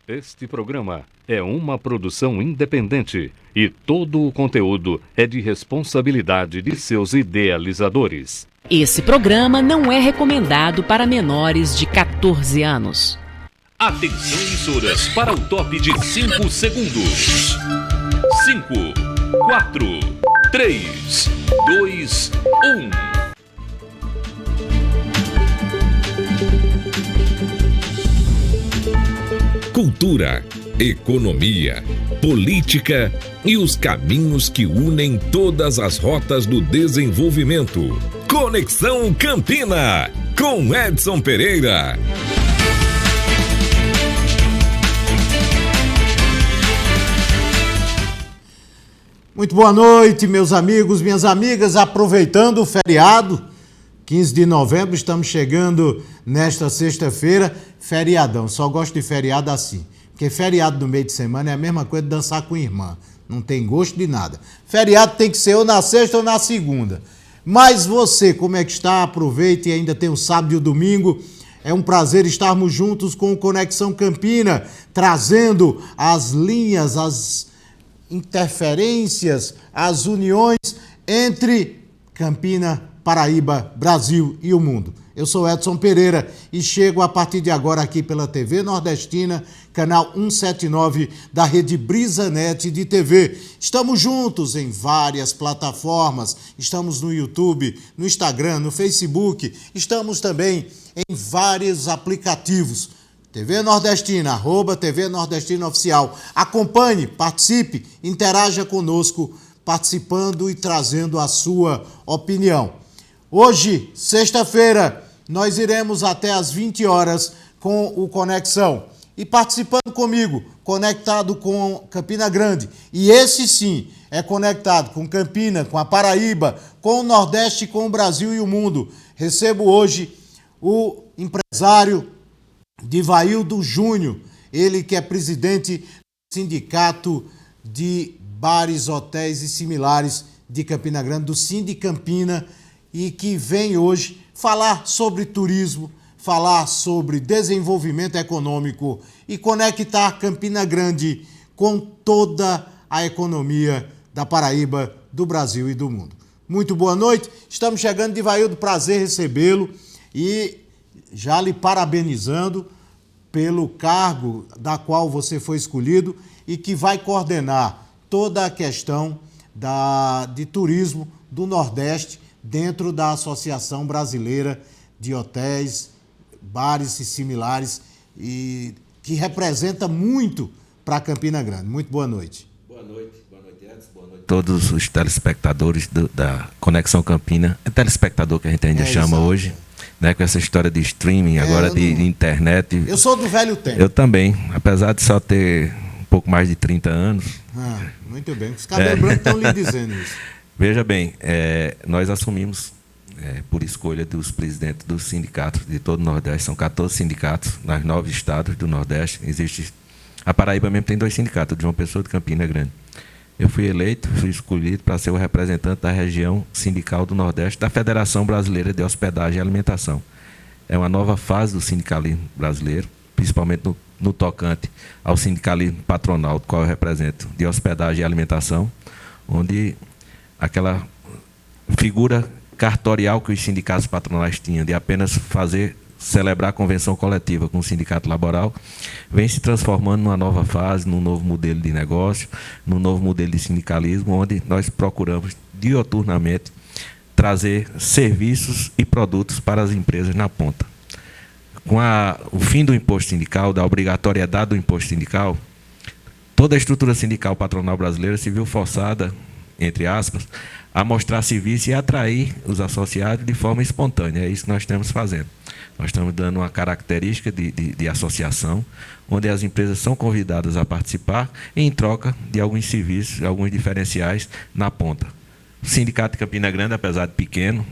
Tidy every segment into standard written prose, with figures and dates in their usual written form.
Este programa é uma produção independente e todo o conteúdo é de responsabilidade de seus idealizadores. Esse programa não é recomendado para menores de 14 anos. Atenção, emissoras, para o top de 5 segundos. 5, 4, 3, 2, 1. Cultura, economia, política e os caminhos que unem todas as rotas do desenvolvimento. Conexão Campina, com Edson Pereira. Muito boa noite, meus amigos, minhas amigas. Aproveitando o feriado, 15 de novembro, estamos chegando nesta sexta-feira, feriadão. Só gosto de feriado assim, porque feriado no meio de semana é a mesma coisa de dançar com irmã. Não tem gosto de nada. Feriado tem que ser ou na sexta ou na segunda. Mas você, como é que está? Aproveite, e ainda tem o sábado e o domingo. É um prazer estarmos juntos com o Conexão Campina, trazendo as linhas, as interferências, as uniões entre Campina, Paraíba, Brasil e o mundo. Eu sou Edson Pereira e chego a partir de agora aqui pela TV Nordestina, canal 179 da rede Brisanet de TV. Estamos juntos em várias plataformas, estamos no YouTube, no Instagram, no Facebook, estamos também em vários aplicativos. TV Nordestina, @TV Nordestina Oficial. Acompanhe, participe, interaja conosco, participando e trazendo a sua opinião. Hoje, sexta-feira, nós iremos até às 20 horas com o Conexão. E participando comigo, conectado com Campina Grande. E esse sim é conectado com Campina, com a Paraíba, com o Nordeste, com o Brasil e o mundo. Recebo hoje o empresário Divaildo Júnior, ele que é presidente do Sindicato de Bares, Hotéis e Similares de Campina Grande, do Sindicampina, e que vem hoje falar sobre turismo, falar sobre desenvolvimento econômico e conectar Campina Grande com toda a economia da Paraíba, do Brasil e do mundo. Muito boa noite, estamos chegando, Divaildo, prazer recebê-lo e já lhe parabenizando pelo cargo da qual você foi escolhido e que vai coordenar toda a questão de turismo do Nordeste dentro da Associação Brasileira de Hotéis, Bares e Similares, e que representa muito para Campina Grande. Muito boa noite. Boa noite, Edson. Boa noite a todos os telespectadores da Conexão Campina. É telespectador que a gente ainda chama exato. Hoje, né, com essa história de streaming, agora de internet. Eu sou do velho tempo. Eu também, apesar de só ter um pouco mais de 30 anos. Muito bem, os cabelos brancos estão lhe dizendo isso. Veja bem, nós assumimos, por escolha dos presidentes dos sindicatos de todo o Nordeste, são 14 sindicatos, nos 9 estados do Nordeste. Existe, a Paraíba mesmo tem 2 sindicatos, de João Pessoa e de Campina Grande. Eu fui eleito, fui escolhido para ser o representante da região sindical do Nordeste da Federação Brasileira de Hospedagem e Alimentação. É uma nova fase do sindicalismo brasileiro, principalmente no tocante ao sindicalismo patronal, do qual eu represento, de hospedagem e alimentação, onde aquela figura cartorial que os sindicatos patronais tinham de apenas celebrar a convenção coletiva com o sindicato laboral, vem se transformando numa nova fase, num novo modelo de negócio, num novo modelo de sindicalismo, onde nós procuramos dioturnamente trazer serviços e produtos para as empresas na ponta. Com o fim do imposto sindical, da obrigatoriedade do imposto sindical, toda a estrutura sindical patronal brasileira se viu forçada, entre aspas, a mostrar serviço e atrair os associados de forma espontânea. É isso que nós estamos fazendo. Nós estamos dando uma característica de associação, onde as empresas são convidadas a participar em troca de alguns serviços, alguns diferenciais na ponta. O Sindicato de Campina Grande, apesar de pequeno,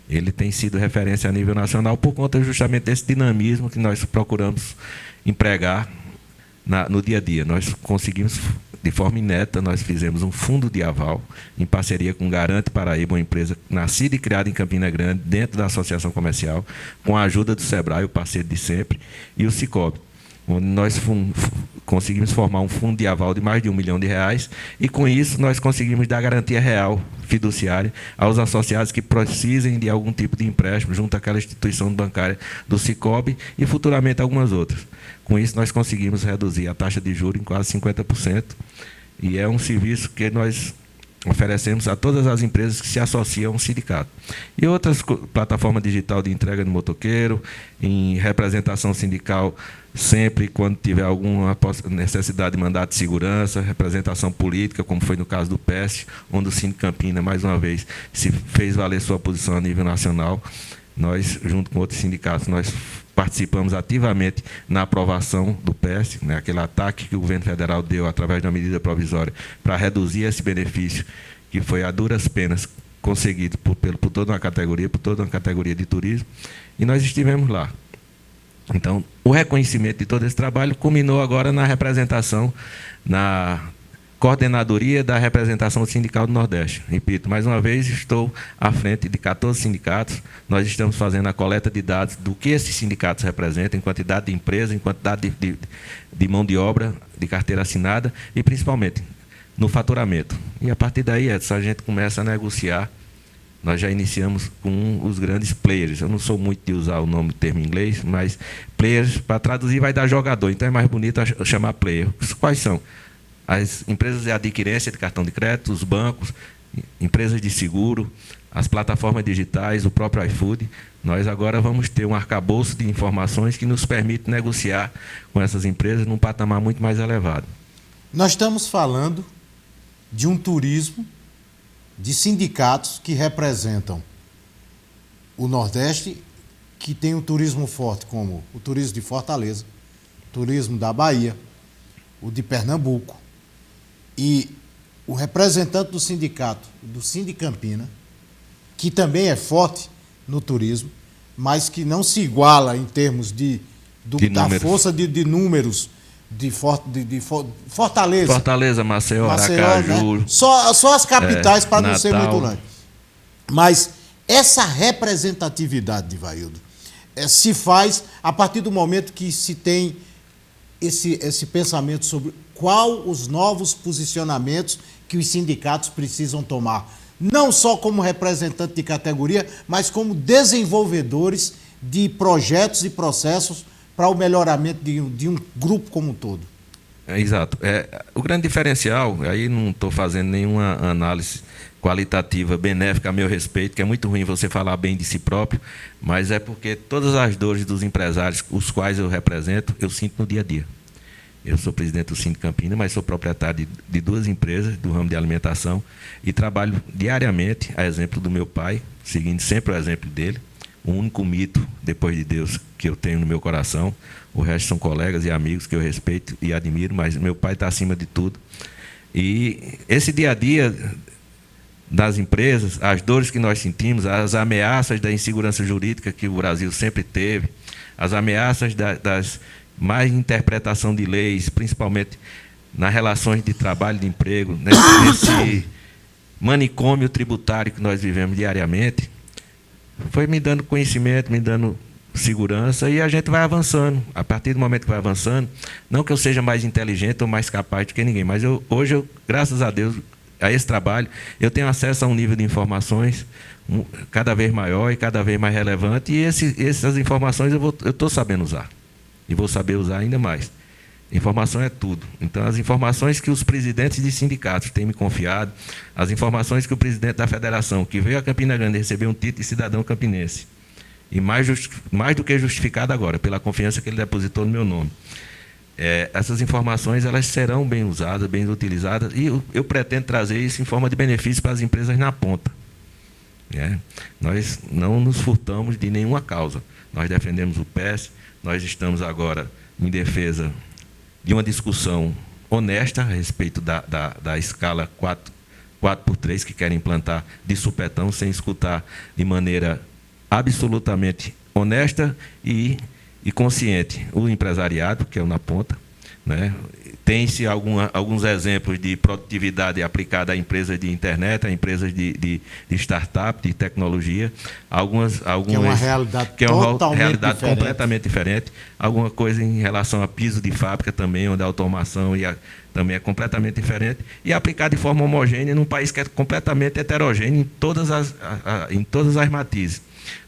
ele tem sido referência a nível nacional por conta justamente desse dinamismo que nós procuramos empregar no dia a dia. Nós conseguimos, de forma inédita, nós fizemos um fundo de aval em parceria com Garante Paraíba, uma empresa nascida e criada em Campina Grande, dentro da Associação Comercial, com a ajuda do Sebrae, o parceiro de sempre, e o Sicoob. onde nós conseguimos formar um fundo de aval de mais de R$1 milhão, e com isso nós conseguimos dar garantia real, fiduciária, aos associados que precisem de algum tipo de empréstimo junto àquela instituição bancária do Sicob e futuramente algumas outras. Com isso nós conseguimos reduzir a taxa de juros em quase 50%, e é um serviço que nós oferecemos a todas as empresas que se associam ao sindicato. E outras plataformas digital de entrega de motoqueiro, em representação sindical, sempre quando tiver alguma necessidade de mandato de segurança, representação política, como foi no caso do PES, onde o Sindicato Campina, mais uma vez, se fez valer sua posição a nível nacional. Nós, junto com outros sindicatos, nós participamos ativamente na aprovação do PES, né, aquele ataque que o governo federal deu através de uma medida provisória para reduzir esse benefício, que foi a duras penas conseguido por toda uma categoria de turismo, e nós estivemos lá. Então, o reconhecimento de todo esse trabalho culminou agora na representação, na coordenadoria da representação sindical do Nordeste. Repito, mais uma vez, estou à frente de 14 sindicatos. Nós estamos fazendo a coleta de dados do que esses sindicatos representam, em quantidade de empresas, em quantidade de mão de obra, de carteira assinada e, principalmente, no faturamento. E, a partir daí, Edson, a gente começa a negociar. Nós já iniciamos com os grandes players. Eu não sou muito de usar o termo em inglês, mas players, para traduzir, vai dar jogador. Então, é mais bonito chamar player. Quais são? As empresas de adquirência de cartão de crédito, os bancos, empresas de seguro, as plataformas digitais, o próprio iFood. Nós agora vamos ter um arcabouço de informações que nos permite negociar com essas empresas num patamar muito mais elevado. Nós estamos falando de um turismo de sindicatos que representam o Nordeste, que tem um turismo forte, como o turismo de Fortaleza, o turismo da Bahia, o de Pernambuco, e o representante do sindicato, do Sindicampina, que também é forte no turismo, mas que não se iguala em termos da força de números de Fortaleza. Fortaleza, Maceió, Aracaju. Né? Só as capitais, para não ser muito longe. Mas essa representatividade, Divaildo, se faz a partir do momento que se tem esse pensamento sobre qual os novos posicionamentos que os sindicatos precisam tomar, não só como representante de categoria, mas como desenvolvedores de projetos e processos para o melhoramento de um grupo como um todo. Exato. O grande diferencial, aí não estou fazendo nenhuma análise qualitativa benéfica a meu respeito, que é muito ruim você falar bem de si próprio, mas é porque todas as dores dos empresários, os quais eu represento, eu sinto no dia a dia. Eu sou presidente do Sindicampina, mas sou proprietário de 2 empresas do ramo de alimentação e trabalho diariamente, a exemplo do meu pai, seguindo sempre o exemplo dele, o único mito, depois de Deus, que eu tenho no meu coração. O resto são colegas e amigos que eu respeito e admiro, mas meu pai está acima de tudo. E esse dia a dia das empresas, as dores que nós sentimos, as ameaças da insegurança jurídica que o Brasil sempre teve, as ameaças das mais interpretação de leis, principalmente nas relações de trabalho e de emprego, nesse manicômio tributário que nós vivemos diariamente, foi me dando conhecimento, me dando segurança, e a gente vai avançando. A partir do momento que vai avançando, não que eu seja mais inteligente ou mais capaz do que ninguém, mas hoje, graças a Deus, a esse trabalho, eu tenho acesso a um nível de informações cada vez maior e cada vez mais relevante, e essas informações eu estou sabendo usar. E vou saber usar ainda mais. Informação é tudo. Então, as informações que os presidentes de sindicatos têm me confiado, as informações que o presidente da federação, que veio a Campina Grande receber um título de cidadão campinense, e mais do que justificado agora, pela confiança que ele depositou no meu nome. Essas informações, elas serão bem usadas, bem utilizadas, e eu pretendo trazer isso em forma de benefício para as empresas na ponta. Nós não nos furtamos de nenhuma causa. Nós defendemos o PES, nós estamos agora em defesa de uma discussão honesta a respeito da escala 4x3 que querem implantar de supetão, sem escutar de maneira absolutamente honesta e consciente o empresariado, que é o na ponta. né? Tem-se alguns exemplos de produtividade aplicada a empresas de internet, a empresas de startup, de tecnologia. Algumas que é uma realidade, realidade completamente diferente. Alguma coisa em relação a piso de fábrica também, onde a automação também é completamente diferente. E aplicada de forma homogênea num país que é completamente heterogêneo em todas as matizes.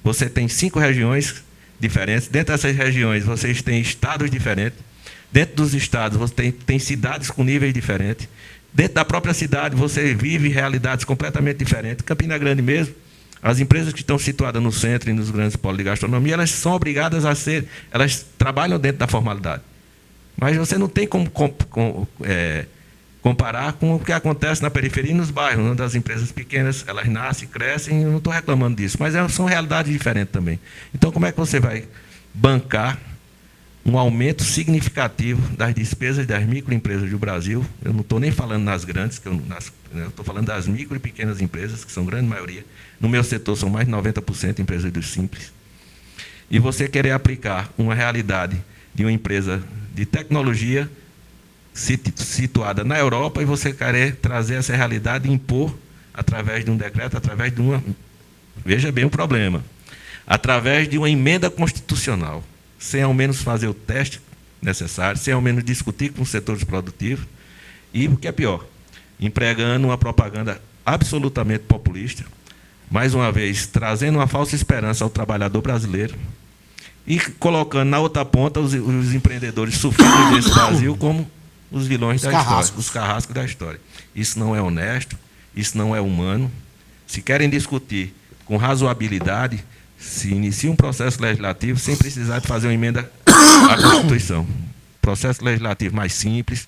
Você tem 5 regiões diferentes. Dentro dessas regiões, vocês têm estados diferentes. Dentro dos estados, você tem cidades com níveis diferentes. Dentro da própria cidade, você vive realidades completamente diferentes. Campina Grande mesmo, as empresas que estão situadas no centro e nos grandes polos de gastronomia, elas são obrigadas a ser... Elas trabalham dentro da formalidade. Mas você não tem como comparar com o que acontece na periferia e nos bairros, onde as empresas pequenas, elas nascem, crescem, eu não estou reclamando disso, mas são realidades diferentes também. Então, como é que você vai bancar um aumento significativo das despesas das microempresas do Brasil? Eu não estou nem falando nas grandes, eu estou falando das micro e pequenas empresas, que são grande maioria. No meu setor são mais de 90% empresas dos simples. E você querer aplicar uma realidade de uma empresa de tecnologia situada na Europa e você querer trazer essa realidade e impor através de um decreto, através de uma... Veja bem o problema. Através de uma emenda constitucional, sem ao menos fazer o teste necessário, sem ao menos discutir com os setores produtivos, e o que é pior, empregando uma propaganda absolutamente populista, mais uma vez, trazendo uma falsa esperança ao trabalhador brasileiro e colocando na outra ponta os empreendedores sofridos desse Brasil como os vilões da história, os carrascos da história. Isso não é honesto, isso não é humano. Se querem discutir com razoabilidade, se inicia um processo legislativo sem precisar de fazer uma emenda à Constituição. Processo legislativo mais simples,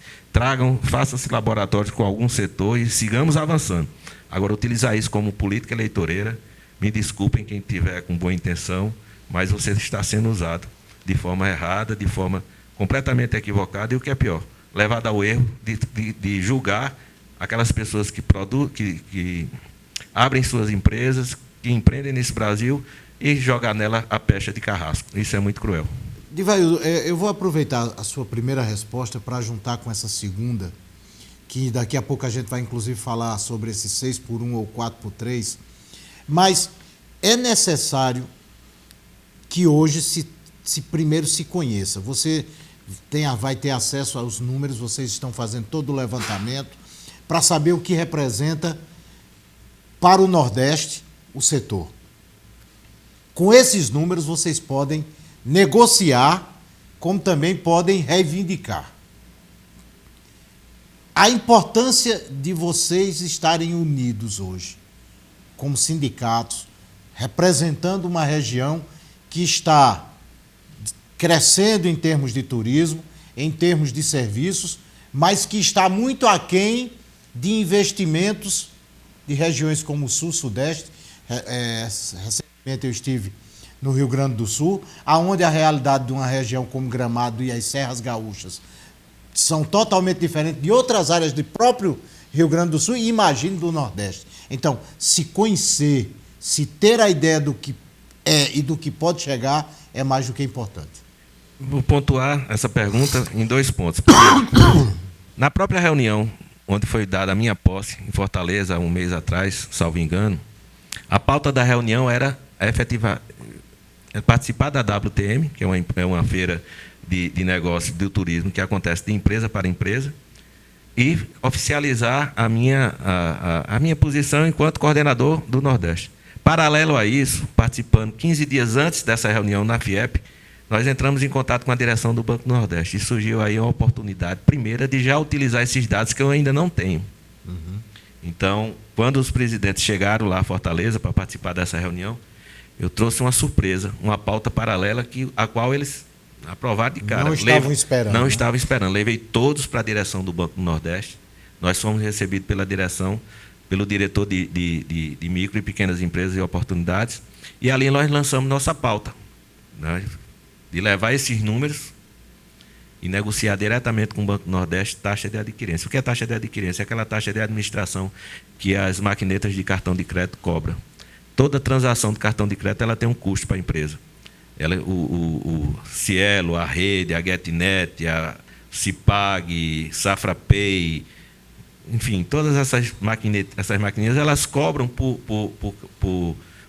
façam-se laboratórios com algum setor e sigamos avançando. Agora, utilizar isso como política eleitoreira, me desculpem quem tiver com boa intenção, mas você está sendo usado de forma errada, de forma completamente equivocada, e o que é pior, levado ao erro de julgar aquelas pessoas que abrem suas empresas, que empreendem nesse Brasil, e jogar nela a pecha de carrasco. Isso é muito cruel. Divaildo, eu vou aproveitar a sua primeira resposta para juntar com essa segunda, que daqui a pouco a gente vai inclusive falar sobre esse 6x1 ou 4x3, mas é necessário que hoje primeiro se conheça. Você vai ter acesso aos números, vocês estão fazendo todo o levantamento para saber o que representa para o Nordeste o setor. Com esses números, vocês podem negociar, como também podem reivindicar. A importância de vocês estarem unidos hoje, como sindicatos, representando uma região que está crescendo em termos de turismo, em termos de serviços, mas que está muito aquém de investimentos de regiões como o Sul, Sudeste. Recentemente eu estive no Rio Grande do Sul, onde a realidade de uma região como Gramado e as Serras Gaúchas são totalmente diferentes de outras áreas do próprio Rio Grande do Sul e imagine do Nordeste. Então, se conhecer, se ter a ideia do que é e do que pode chegar, é mais do que importante. Vou pontuar essa pergunta em 2 pontos. Primeiro, na própria reunião, onde foi dada a minha posse, em Fortaleza, 1 mês atrás, salvo engano, a pauta da reunião era participar da WTM, que é uma feira de negócios do turismo que acontece de empresa para empresa, e oficializar a minha posição enquanto coordenador do Nordeste. Paralelo a isso, participando 15 dias antes dessa reunião na FIEP, nós entramos em contato com a direção do Banco do Nordeste e surgiu aí uma oportunidade primeira de já utilizar esses dados que eu ainda não tenho. Uhum. Então, quando os presidentes chegaram lá a Fortaleza para participar dessa reunião, eu trouxe uma surpresa, uma pauta paralela a qual eles aprovaram de cara. Não estavam esperando. Não estavam esperando. Levei todos para a direção do Banco do Nordeste. Nós fomos recebidos pela direção, pelo diretor de micro e pequenas empresas e oportunidades, e ali nós lançamos nossa pauta, né, de levar esses números e negociar diretamente com o Banco do Nordeste taxa de adquirência. O que é taxa de adquirência? É aquela taxa de administração que as maquinetas de cartão de crédito cobram. Toda transação de cartão de crédito ela tem um custo para a empresa. O Cielo, a Rede, a GetNet, Cipag, Safra Pay, enfim, todas essas maquininhas, elas cobram por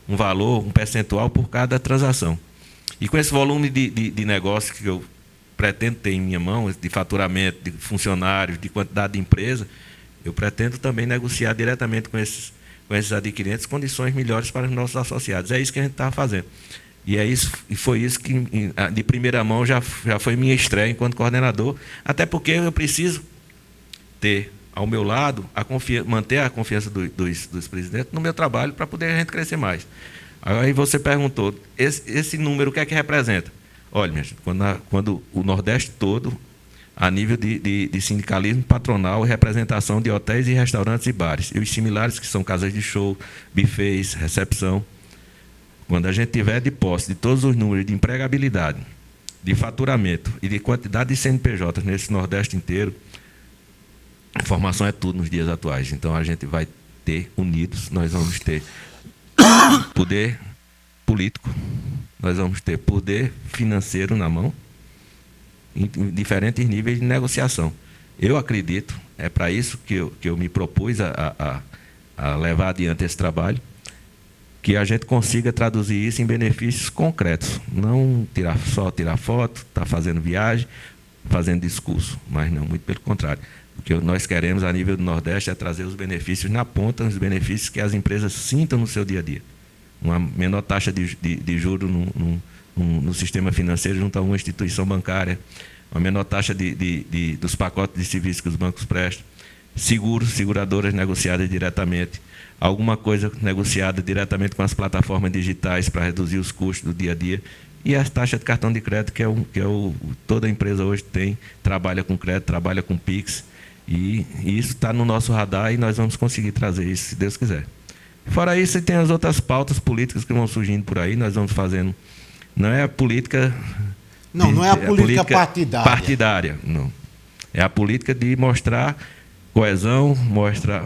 um valor, um percentual por cada transação. E com esse volume de negócio que eu pretendo ter em minha mão, de faturamento, de funcionários, de quantidade de empresa, eu pretendo também negociar diretamente com esses adquirentes condições melhores para os nossos associados. É isso que a gente está fazendo. E foi isso que, de primeira mão, já foi minha estreia enquanto coordenador, até porque eu preciso ter ao meu lado, manter a confiança dos presidentes no meu trabalho para poder a gente crescer mais. Aí você perguntou, esse número o que é que representa? Olha, minha gente, quando o Nordeste todo, a nível de sindicalismo patronal e representação de hotéis e restaurantes e bares, e os similares que são casas de show, buffets, recepção, quando a gente tiver de posse de todos os números de empregabilidade, de faturamento e de quantidade de CNPJs nesse Nordeste inteiro, informação é tudo nos dias atuais. Então, a gente vai ter unidos, nós vamos ter poder político, nós vamos ter poder financeiro na mão, em diferentes níveis de negociação. Eu acredito, é para isso que eu me propus a levar adiante esse trabalho, que a gente consiga traduzir isso em benefícios concretos, não só tirar foto, estar fazendo viagem, fazendo discurso, mas não, muito pelo contrário. O que nós queremos a nível do Nordeste é trazer os benefícios na ponta, os benefícios que as empresas sintam no seu dia a dia. Uma menor taxa de juros no sistema financeiro junto a uma instituição bancária, uma menor taxa dos pacotes de serviços que os bancos prestam, seguradoras negociadas diretamente, alguma coisa negociada diretamente com as plataformas digitais para reduzir os custos do dia a dia, e a taxa de cartão de crédito, toda empresa hoje trabalha com crédito, trabalha com Pix, e isso está no nosso radar e nós vamos conseguir trazer isso, se Deus quiser. Fora isso, tem as outras pautas políticas que vão surgindo por aí, nós vamos fazendo. Não é a política... Não é a política partidária. Partidária, não. É a política de mostrar coesão,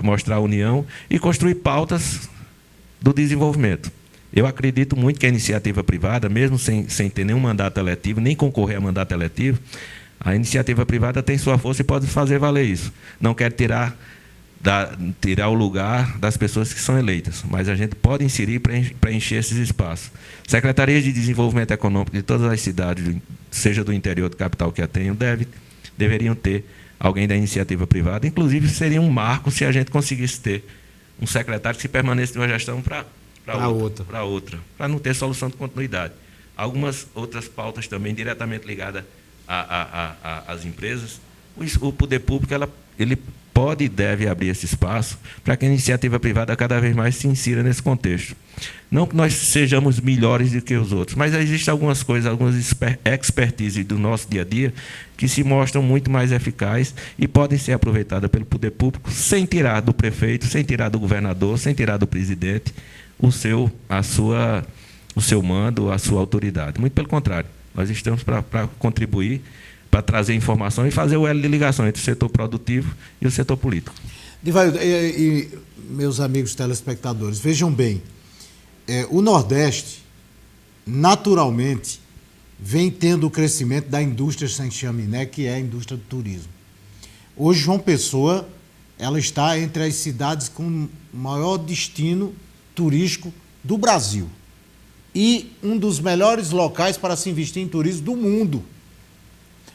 mostrar união e construir pautas do desenvolvimento. Eu acredito muito que a iniciativa privada, mesmo sem ter nenhum mandato eletivo, nem concorrer a mandato eletivo, a iniciativa privada tem sua força e pode fazer valer isso. Não quero tirar o lugar das pessoas que são eleitas, mas a gente pode inserir para encher esses espaços. Secretarias de Desenvolvimento Econômico de todas as cidades, seja do interior do capital que a tenham, deveriam ter alguém da iniciativa privada. Inclusive, seria um marco se a gente conseguisse ter um secretário que permanece de uma gestão para outra, para não ter solução de continuidade. Algumas outras pautas também diretamente ligadas às empresas. O poder público ele pode e deve abrir esse espaço para que a iniciativa privada cada vez mais se insira nesse contexto. Não que nós sejamos melhores do que os outros, mas existem algumas coisas, algumas expertise do nosso dia a dia que se mostram muito mais eficazes e podem ser aproveitadas pelo poder público sem tirar do prefeito, sem tirar do governador, sem tirar do presidente o seu mando, a sua autoridade. Muito pelo contrário, nós estamos para contribuir, para trazer informação e fazer o elo de ligação entre o setor produtivo e o setor político. Divaldo, e meus amigos telespectadores, vejam bem, o Nordeste, naturalmente, vem tendo o crescimento da indústria sem chaminé, que é a indústria do turismo. Hoje, João Pessoa, ela está entre as cidades com maior destino turístico do Brasil e um dos melhores locais para se investir em turismo do mundo.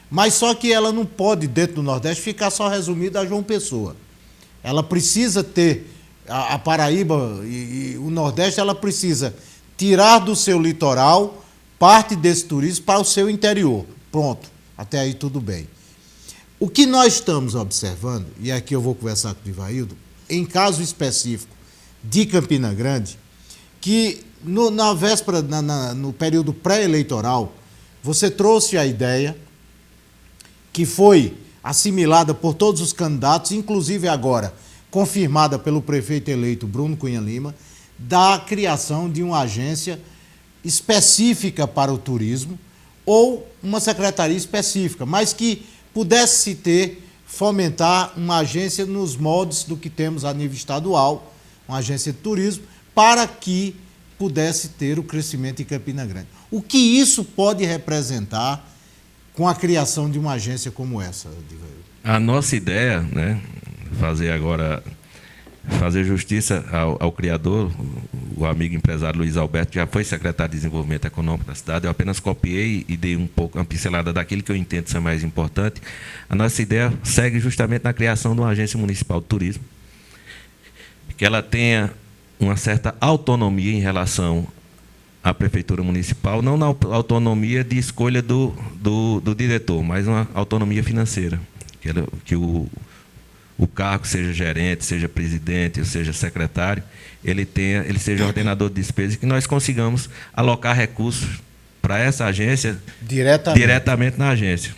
Mas só que ela não pode, dentro do Nordeste, ficar só resumida a João Pessoa. Ela precisa ter, a Paraíba e o Nordeste, ela precisa tirar do seu litoral parte desse turismo para o seu interior. Pronto, até aí tudo bem. O que nós estamos observando, e aqui eu vou conversar com o Divaildo, em caso específico de Campina Grande, que na véspera, no período pré-eleitoral, você trouxe a ideia que foi assimilada por todos os candidatos, inclusive agora confirmada pelo prefeito eleito Bruno Cunha Lima, da criação de uma agência específica para o turismo ou uma secretaria específica, mas que pudesse fomentar uma agência nos moldes do que temos a nível estadual, uma agência de turismo, para que pudesse ter o crescimento em Campina Grande. O que isso pode representar com a criação de uma agência como essa, Divair? A nossa ideia, né, fazer justiça ao criador, o amigo empresário Luiz Alberto, que já foi secretário de Desenvolvimento Econômico da cidade. Eu apenas copiei e dei uma pincelada daquilo que eu entendo ser mais importante. A nossa ideia segue justamente na criação de uma agência municipal de turismo, que ela tenha uma certa autonomia em relação à prefeitura municipal, não na autonomia de escolha do diretor, mas uma autonomia financeira, que o cargo, seja gerente, seja presidente, ou seja secretário, ele seja ordenador de despesas, e que nós consigamos alocar recursos para essa agência diretamente na agência.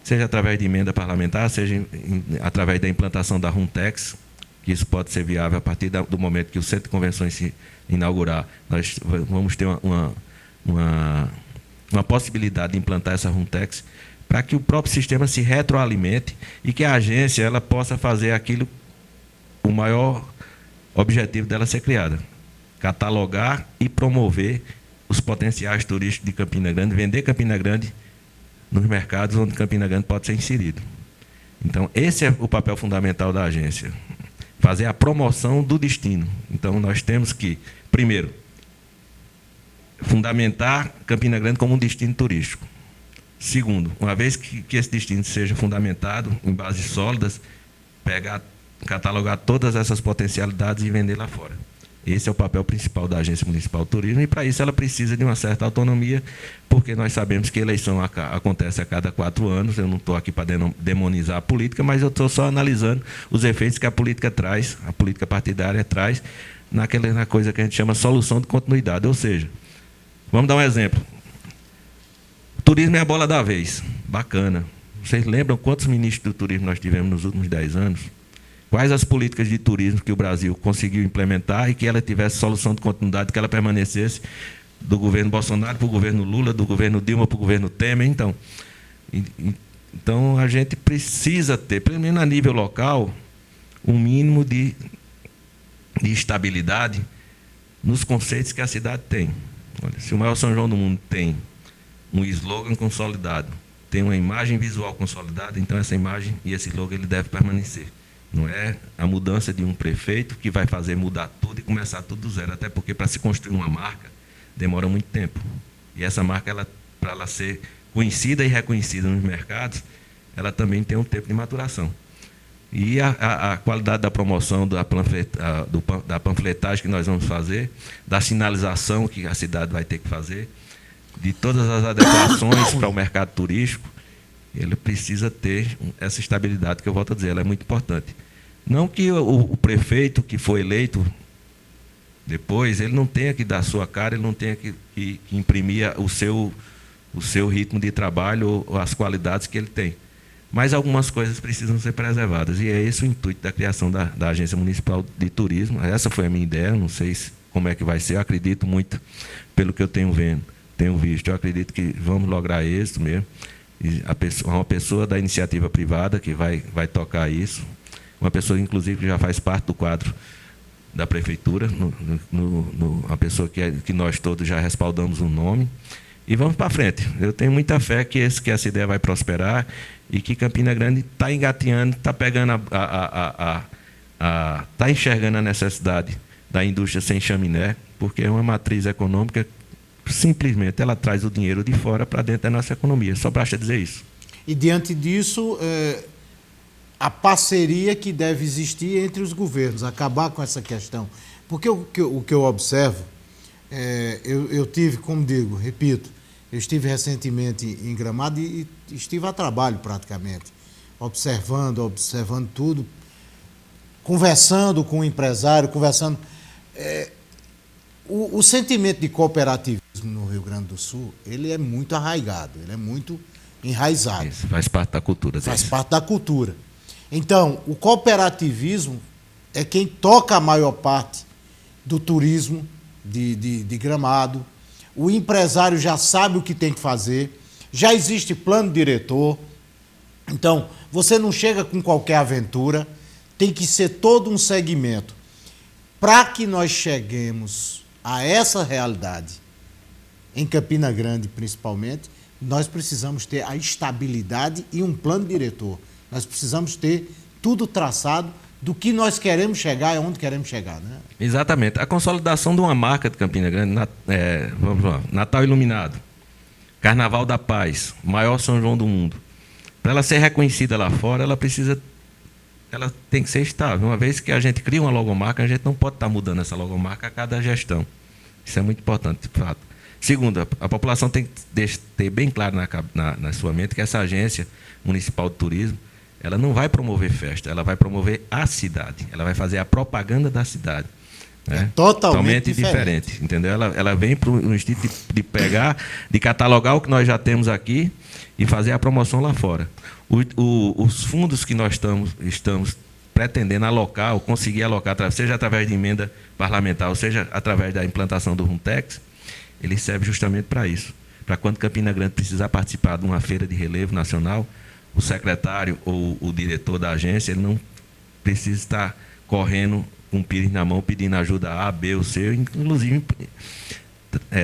Seja através de emenda parlamentar, seja através da implantação da Runtex, que isso pode ser viável a partir do momento que o Centro de Convenções se inaugurar. Nós vamos ter uma possibilidade de implantar essa Runtex, para que o próprio sistema se retroalimente e que a agência ela possa fazer aquilo, o maior objetivo dela ser criada: catalogar e promover os potenciais turísticos de Campina Grande, vender Campina Grande nos mercados onde Campina Grande pode ser inserido. Então, esse é o papel fundamental da agência, fazer a promoção do destino. Então, nós temos que, primeiro, fundamentar Campina Grande como um destino turístico. Segundo, uma vez que esse destino seja fundamentado em bases sólidas, catalogar todas essas potencialidades e vender lá fora. Esse é o papel principal da Agência Municipal de Turismo, e para isso ela precisa de uma certa autonomia, porque nós sabemos que a eleição acontece a cada 4 anos. Eu não estou aqui para demonizar a política, mas eu estou só analisando os efeitos que a política traz, a política partidária traz, na coisa que a gente chama solução de continuidade. Ou seja, vamos dar um exemplo. Turismo é a bola da vez. Bacana. Vocês lembram quantos ministros do turismo nós tivemos nos últimos 10 anos? Quais as políticas de turismo que o Brasil conseguiu implementar e que ela tivesse solução de continuidade, que ela permanecesse do governo Bolsonaro para o governo Lula, do governo Dilma para o governo Temer? Então, a gente precisa ter, pelo menos a nível local, um mínimo de estabilidade nos conceitos que a cidade tem. Olha, se o maior São João do mundo tem um slogan consolidado, tem uma imagem visual consolidada, então essa imagem e esse slogan ele deve permanecer. Não é a mudança de um prefeito que vai fazer mudar tudo e começar tudo do zero, até porque para se construir uma marca demora muito tempo. E essa marca, para ela ser conhecida e reconhecida nos mercados, ela também tem um tempo de maturação. E a qualidade da promoção, da panfletagem que nós vamos fazer, da sinalização que a cidade vai ter que fazer, de todas as adequações para o mercado turístico, ele precisa ter essa estabilidade que eu volto a dizer, ela é muito importante. Não que o prefeito que foi eleito depois, ele não tenha que dar a sua cara, ele não tenha que imprimir o seu ritmo de trabalho ou as qualidades que ele tem. Mas algumas coisas precisam ser preservadas, e é esse o intuito da criação da Agência Municipal de Turismo. Essa foi a minha ideia, não sei como é que vai ser, eu acredito muito, pelo que eu tenho visto, eu acredito que vamos lograr êxito mesmo. E uma pessoa da iniciativa privada que vai tocar isso, uma pessoa, inclusive, que já faz parte do quadro da prefeitura, uma pessoa que nós todos já respaldamos o nome, e vamos para frente. Eu tenho muita fé que essa ideia vai prosperar e que Campina Grande está engatinhando, está pegando está enxergando a necessidade da indústria sem chaminé, porque é uma matriz econômica, simplesmente ela traz o dinheiro de fora para dentro da nossa economia. Só basta dizer isso. E diante disso, a parceria que deve existir entre os governos, acabar com essa questão. Porque o que eu observo, eu tive, como digo, repito, eu estive recentemente em Gramado e estive a trabalho praticamente, observando tudo, conversando com o empresário, o sentimento de cooperativismo no Rio Grande do Sul, ele é muito arraigado, ele é muito enraizado. Isso faz parte da cultura. Faz parte da cultura. Então, o cooperativismo é quem toca a maior parte do turismo de Gramado. O empresário já sabe o que tem que fazer, já existe plano diretor. Então, você não chega com qualquer aventura, tem que ser todo um segmento. Para que nós cheguemos a essa realidade, em Campina Grande principalmente, nós precisamos ter a estabilidade e um plano diretor. Nós precisamos ter tudo traçado do que nós queremos chegar e onde queremos chegar, né? Exatamente. A consolidação de uma marca de Campina Grande, vamos lá, Natal Iluminado, Carnaval da Paz, maior São João do mundo. Para ela ser reconhecida lá fora, ela tem que ser estável. Uma vez que a gente cria uma logomarca, a gente não pode estar mudando essa logomarca a cada gestão. Isso é muito importante, de fato. Segundo, a população tem que ter bem claro na sua mente que essa agência municipal de turismo, ela não vai promover festa, ela vai promover a cidade, ela vai fazer a propaganda da cidade. Né? Totalmente diferente. Entendeu? Ela vem para o instinto de pegar, de catalogar o que nós já temos aqui e fazer a promoção lá fora. Os fundos que nós estamos pretendendo alocar, ou conseguir alocar, seja através de emenda parlamentar, ou seja através da implantação do Runtex, ele serve justamente para isso. Para quando Campina Grande precisar participar de uma feira de relevo nacional, o secretário ou o diretor da agência, ele não precisa estar correndo com um pires na mão, pedindo ajuda A, B ou C, inclusive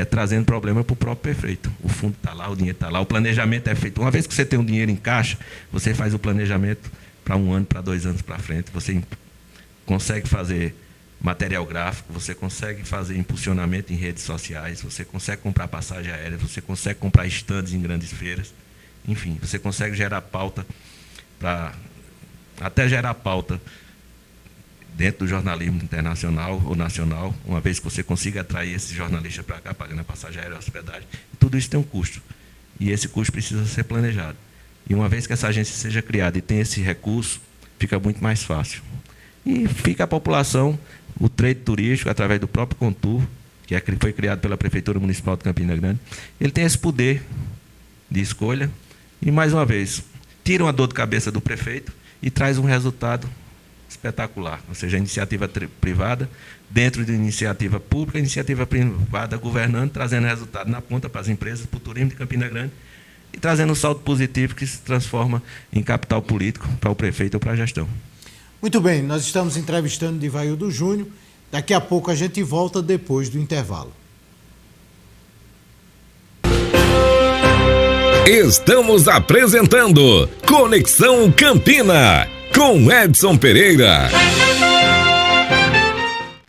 trazendo problema para o próprio prefeito. O fundo está lá, o dinheiro está lá, o planejamento é feito. Uma vez que você tem um dinheiro em caixa, você faz o planejamento para 1 ano, para 2 anos para frente. Você consegue fazer material gráfico, você consegue fazer impulsionamento em redes sociais, você consegue comprar passagem aérea, você consegue comprar estandes em grandes feiras. Enfim, você consegue gerar pauta, até gerar pauta dentro do jornalismo internacional ou nacional, uma vez que você consiga atrair esses jornalistas para cá, pagando a passagem aérea e a hospedagem. Tudo isso tem um custo. E esse custo precisa ser planejado. E uma vez que essa agência seja criada e tem esse recurso, fica muito mais fácil. E fica a população, o trade turístico, através do próprio Contur, que foi criado pela Prefeitura Municipal de Campina Grande, ele tem esse poder de escolha. E, mais uma vez, tira uma dor de cabeça do prefeito e traz um resultado espetacular. Ou seja, a iniciativa privada, dentro de iniciativa pública, a iniciativa privada governando, trazendo resultado na ponta para as empresas, para o turismo de Campina Grande e trazendo um saldo positivo que se transforma em capital político para o prefeito ou para a gestão. Muito bem, nós estamos entrevistando Divaildo Júnior. Daqui a pouco a gente volta depois do intervalo. Estamos apresentando Conexão Campina, com Edson Pereira.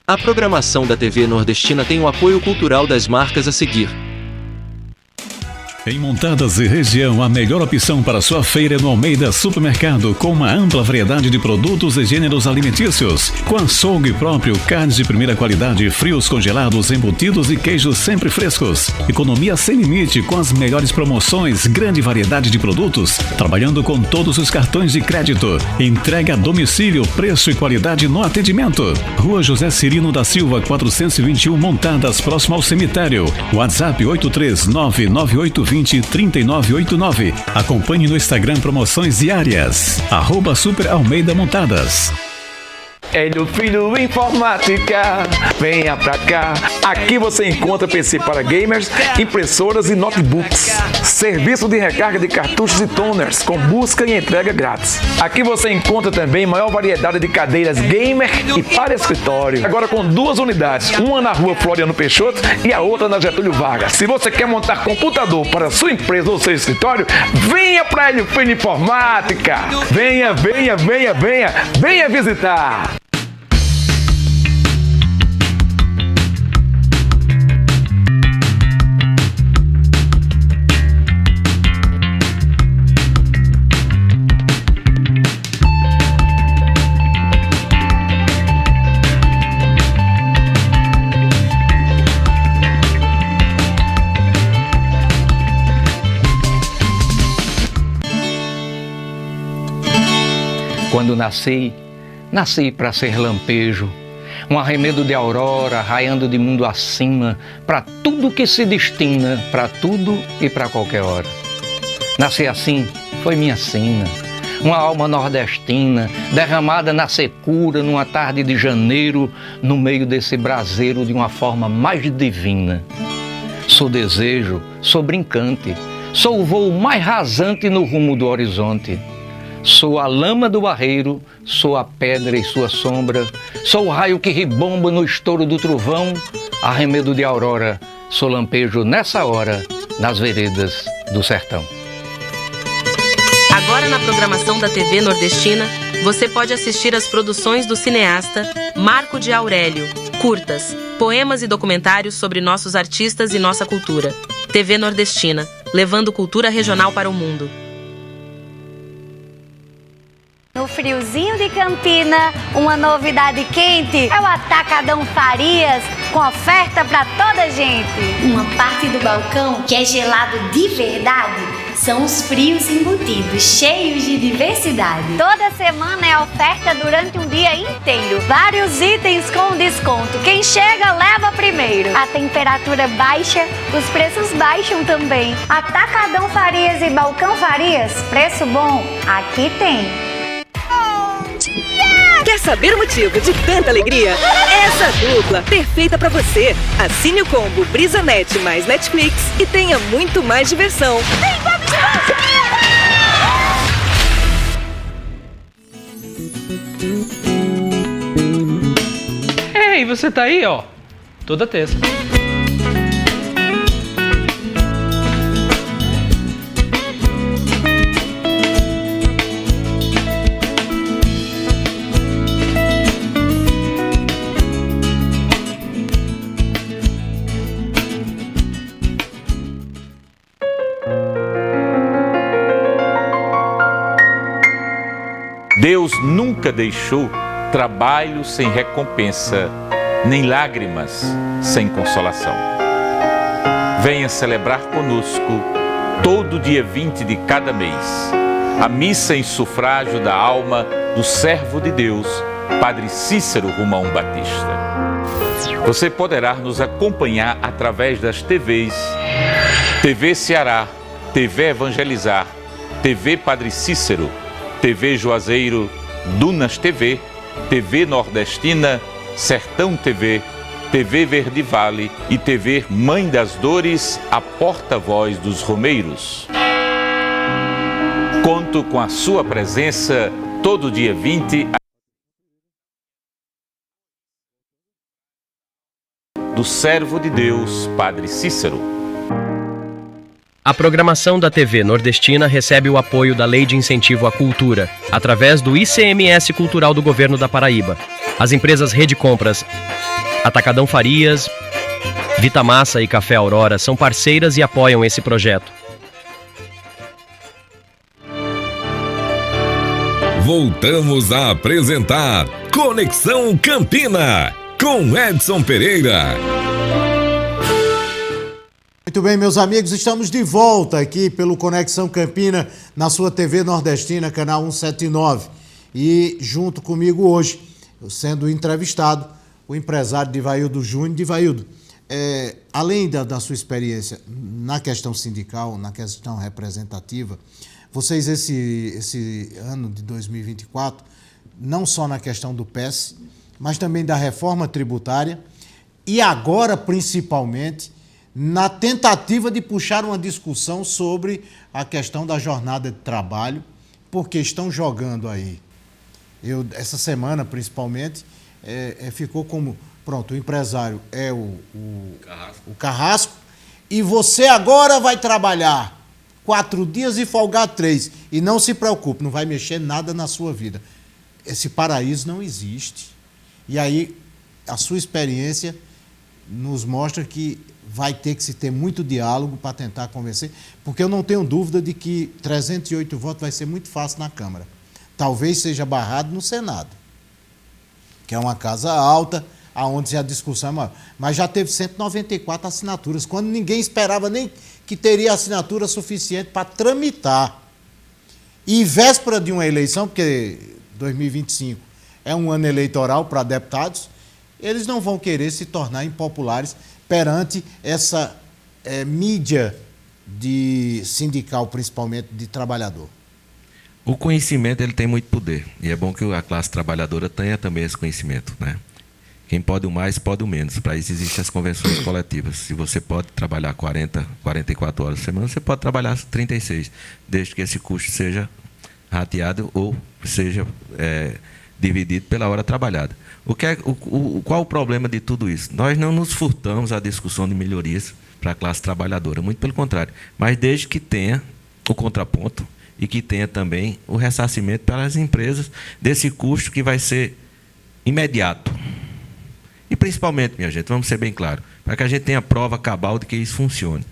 A programação da TV Nordestina tem o apoio cultural das marcas a seguir. Em Montadas e região, a melhor opção para sua feira é no Almeida Supermercado, com uma ampla variedade de produtos e gêneros alimentícios, com açougue próprio, carnes de primeira qualidade, frios congelados, embutidos e queijos sempre frescos. Economia sem limite, com as melhores promoções, grande variedade de produtos, trabalhando com todos os cartões de crédito. Entrega a domicílio, preço e qualidade no atendimento. Rua José Cirino da Silva, 421, Montadas, próximo ao cemitério. WhatsApp 83988203989. Acompanhe no Instagram promoções diárias. @Super Almeida Montadas. Hélio Filho Informática, venha pra cá. Aqui você encontra PC para gamers, impressoras e notebooks. Serviço de recarga de cartuchos e toners, com busca e entrega grátis. Aqui você encontra também maior variedade de cadeiras gamer e para escritório. Agora com 2 unidades, uma na rua Floriano Peixoto e a outra na Getúlio Vargas. Se você quer montar computador para sua empresa ou seu escritório, venha pra Hélio Filho Informática. Venha visitar. Quando nasci para ser lampejo, um arremedo de aurora raiando de mundo acima, para tudo que se destina, para tudo e para qualquer hora. Nascer assim foi minha sina, uma alma nordestina, derramada na secura numa tarde de janeiro, no meio desse braseiro de uma forma mais divina. Sou desejo, sou brincante, sou o voo mais rasante no rumo do horizonte. Sou a lama do barreiro, sou a pedra e sua sombra, sou o raio que ribomba no estouro do trovão, arremedo de aurora, sou lampejo nessa hora, nas veredas do sertão. Agora na programação da TV Nordestina, você pode assistir às produções do cineasta Marco de Aurélio, curtas, poemas e documentários sobre nossos artistas e nossa cultura. TV Nordestina, levando cultura regional para o mundo. No friozinho de Campina, uma novidade quente é o Atacadão Farias, com oferta para toda a gente. Uma parte do balcão que é gelado de verdade são os frios embutidos, cheios de diversidade. Toda semana é oferta durante um dia inteiro. Vários itens com desconto. Quem chega, leva primeiro. A temperatura baixa, os preços baixam também. Atacadão Farias e Balcão Farias, preço bom, aqui tem. Quer saber o motivo de tanta alegria? Essa dupla perfeita pra você. Assine o combo BrisaNet mais Netflix e tenha muito mais diversão. Ei, você tá aí, ó, toda terça. Deus nunca deixou trabalho sem recompensa, nem lágrimas sem consolação. Venha celebrar conosco, todo dia 20 de cada mês, a missa em sufrágio da alma do servo de Deus, Padre Cícero Romão Batista. Você poderá nos acompanhar através das TVs, TV Ceará, TV Evangelizar, TV Padre Cícero, TV Juazeiro, Dunas TV, TV Nordestina, Sertão TV, TV Verde Vale e TV Mãe das Dores, a porta-voz dos romeiros. Conto com a sua presença todo dia 20 do servo de Deus, Padre Cícero. A programação da TV Nordestina recebe o apoio da Lei de Incentivo à Cultura, através do ICMS Cultural do Governo da Paraíba. As empresas Rede Compras, Atacadão Farias, Vitamassa e Café Aurora são parceiras e apoiam esse projeto. Voltamos a apresentar Conexão Campina, com Edson Pereira. Muito bem, meus amigos, estamos de volta aqui pelo Conexão Campina, na sua TV Nordestina, canal 179. E junto comigo hoje, eu sendo entrevistado, o empresário Divaildo Júnior. Divaildo, além da sua experiência na questão sindical, na questão representativa, vocês esse ano de 2024, não só na questão do PES, mas também da reforma tributária e agora, principalmente, na tentativa de puxar uma discussão sobre a questão da jornada de trabalho, porque estão jogando aí. Essa semana, principalmente, ficou como, pronto, o empresário é o Carrasco, e você agora vai trabalhar 4 dias e folgar 3. E não se preocupe, não vai mexer nada na sua vida. Esse paraíso não existe. E aí, a sua experiência nos mostra que vai ter que se ter muito diálogo para tentar convencer, porque eu não tenho dúvida de que 308 votos vai ser muito fácil na Câmara. Talvez seja barrado no Senado, que é uma casa alta, onde a discussão é maior. Mas já teve 194 assinaturas, quando ninguém esperava nem que teria assinatura suficiente para tramitar. E véspera de uma eleição, porque 2025 é um ano eleitoral para deputados, eles não vão querer se tornar impopulares perante essa mídia sindical, principalmente de trabalhador. O conhecimento ele tem muito poder, e é bom que a classe trabalhadora tenha também esse conhecimento, né? Quem pode o mais, pode o menos. Para isso existem as convenções coletivas. Se você pode trabalhar 44 horas por semana, você pode trabalhar 36, desde que esse custo seja rateado ou seja dividido pela hora trabalhada. Qual o problema de tudo isso? Nós não nos furtamos à discussão de melhorias para a classe trabalhadora, muito pelo contrário. Mas desde que tenha o contraponto e que tenha também o ressarcimento para as empresas desse custo que vai ser imediato. E principalmente, minha gente, vamos ser bem claros, para que a gente tenha prova cabal de que isso funcione.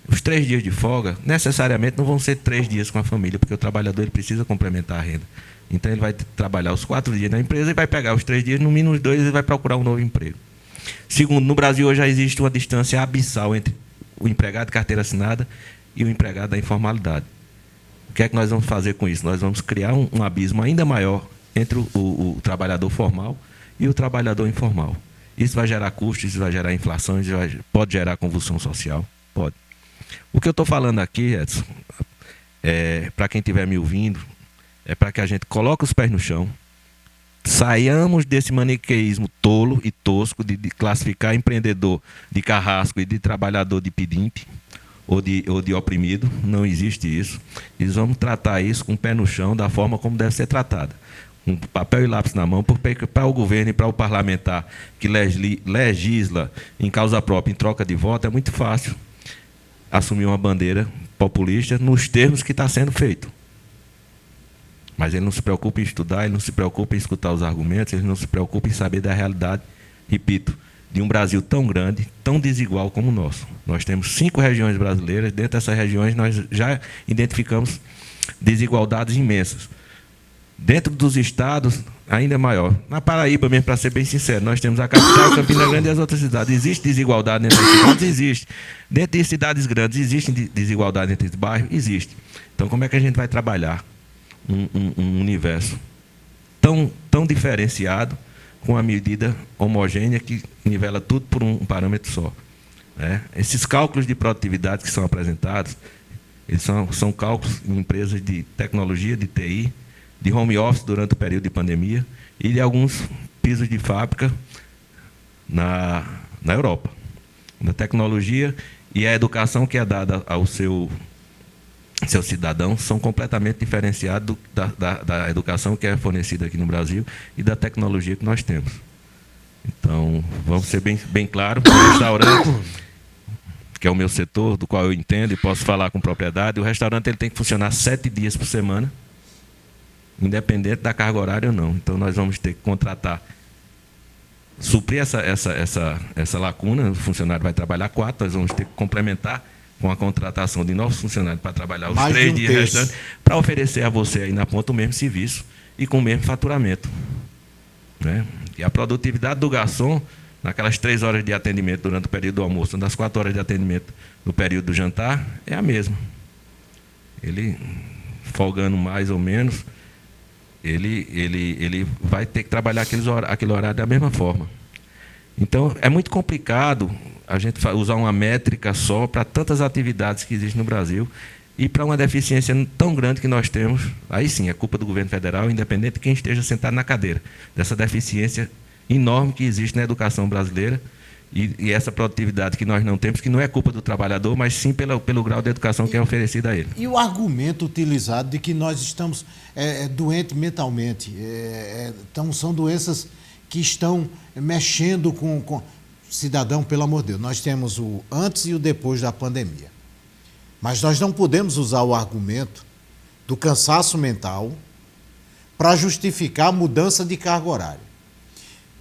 Os 3 dias de folga, necessariamente, não vão ser 3 dias com a família, porque o trabalhador ele precisa complementar a renda. Então, ele vai trabalhar os 4 dias na empresa e vai pegar os 3 dias, no mínimo os 2, ele vai procurar um novo emprego. Segundo, no Brasil hoje já existe uma distância abissal entre o empregado de carteira assinada e o empregado da informalidade. O que é que nós vamos fazer com isso? Nós vamos criar um abismo ainda maior entre o trabalhador formal e o trabalhador informal. Isso vai gerar custos, isso vai gerar inflação, isso pode gerar convulsão social, pode. O que eu estou falando aqui, Edson, para quem estiver me ouvindo, é para que a gente coloque os pés no chão, saiamos desse maniqueísmo tolo e tosco de classificar empreendedor de carrasco e de trabalhador de pedinte ou de oprimido. Não existe isso. E vamos tratar isso com o pé no chão, da forma como deve ser tratada. Com papel e lápis na mão, porque para o governo e para o parlamentar que legisla em causa própria, em troca de voto, é muito fácil assumir uma bandeira populista nos termos que está sendo feito. Mas ele não se preocupa em estudar, ele não se preocupa em escutar os argumentos, ele não se preocupa em saber da realidade, repito, de um Brasil tão grande, tão desigual como o nosso. Nós temos 5 regiões brasileiras, dentro dessas regiões nós já identificamos desigualdades imensas. Dentro dos estados, ainda é maior. Na Paraíba, mesmo, para ser bem sincero, nós temos a capital, Campina Grande e as outras cidades. Existe desigualdade entre as cidades? Existe. Dentro de cidades grandes, existe desigualdade entre os bairros? Existe. Então, como é que a gente vai trabalhar um universo tão diferenciado com uma medida homogênea que nivela tudo por um parâmetro só? Esses cálculos de produtividade que são apresentados, eles são cálculos em empresas de tecnologia, de TI, de home office durante o período de pandemia e de alguns pisos de fábrica na Europa. A tecnologia e a educação que é dada ao seu cidadão são completamente diferenciados da educação que é fornecida aqui no Brasil e da tecnologia que nós temos. Então, vamos ser bem claros, o restaurante, que é o meu setor, do qual eu entendo e posso falar com propriedade, o restaurante ele tem que funcionar 7 dias por semana, independente da carga horária ou não. Então, nós vamos ter que contratar, suprir essa lacuna. O funcionário vai trabalhar 4, nós vamos ter que complementar com a contratação de novos funcionários para trabalhar os 3 dias restantes, para oferecer a você aí na ponta o mesmo serviço e com o mesmo faturamento. E a produtividade do garçom, naquelas 3 horas de atendimento durante o período do almoço, das 4 horas de atendimento no período do jantar, é a mesma. Ele, folgando mais ou menos, ele vai ter que trabalhar aquele horário da mesma forma. Então, é muito complicado a gente usar uma métrica só para tantas atividades que existem no Brasil e para uma deficiência tão grande que nós temos. Aí sim, é culpa do governo federal, independente de quem esteja sentado na cadeira, dessa deficiência enorme que existe na educação brasileira e essa produtividade que nós não temos, que não é culpa do trabalhador, mas sim pelo grau de educação que é oferecido a ele. E o argumento utilizado de que nós estamos doentes mentalmente, então são doenças que estão mexendo com cidadão, pelo amor de Deus. Nós temos o antes e o depois da pandemia. Mas nós não podemos usar o argumento do cansaço mental para justificar a mudança de carga horária.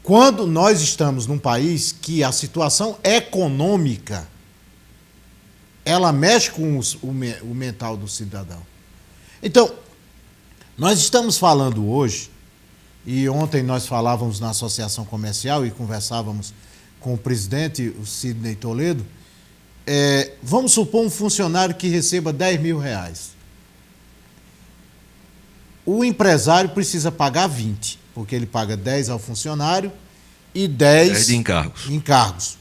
Quando nós estamos num país que a situação econômica, ela mexe com o mental do cidadão. Então, nós estamos falando hoje, e ontem nós falávamos na Associação Comercial e conversávamos com o presidente, o Sidney Toledo, vamos supor um funcionário que receba R$10 mil. O empresário precisa pagar 20, porque ele paga 10 ao funcionário e 10 de encargos.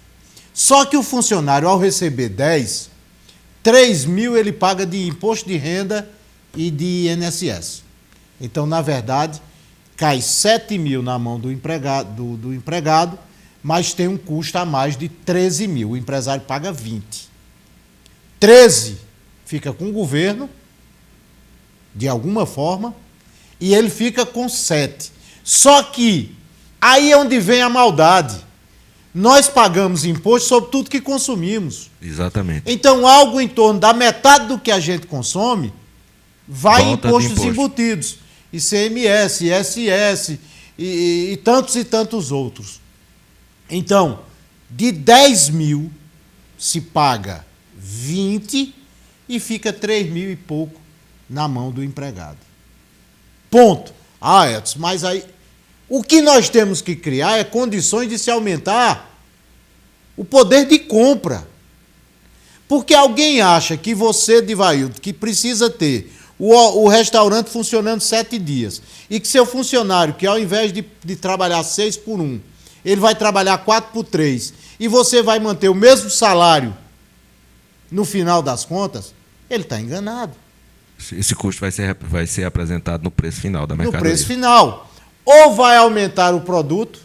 Só que o funcionário, ao receber 10, 3 mil ele paga de imposto de renda e de INSS. Então, na verdade, cai 7 mil na mão do empregado, mas tem um custo a mais de 13 mil. O empresário paga 20. 13 fica com o governo, de alguma forma, e ele fica com 7. Só que aí é onde vem a maldade. nós pagamos imposto sobre tudo que consumimos. Exatamente. Então, algo em torno da metade do que a gente consome vai em Volta de impostos imposto. embutidos. ICMS, ISS e tantos outros. Então, de 10 mil se paga 20 e fica 3 mil e pouco na mão do empregado. Ponto. Ah, Edson, mas aí o que nós temos que criar é condições de se aumentar o poder de compra. Porque alguém acha que você, Divaildo, que precisa ter o restaurante funcionando 7 dias e que seu funcionário, que ao invés de trabalhar 6 por 1, ele vai trabalhar 4 por 3 e você vai manter o mesmo salário no final das contas, ele está enganado. Esse custo vai ser apresentado no preço final da mercadoria. No preço final. Ou vai aumentar o produto,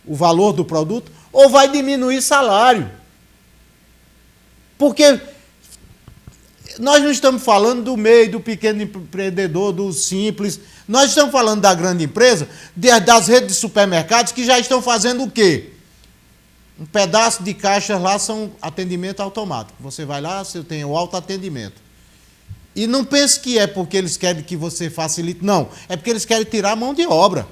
o valor do produto, ou vai diminuir salário. Porque nós não estamos falando do meio, do pequeno empreendedor, do simples. Nós estamos falando da grande empresa, das redes de supermercados que já estão fazendo o quê? Um pedaço de caixas lá são atendimento automático. Você vai lá, você tem o autoatendimento. E não pense que é porque eles querem que você facilite. Não, é porque eles querem tirar a mão de obra.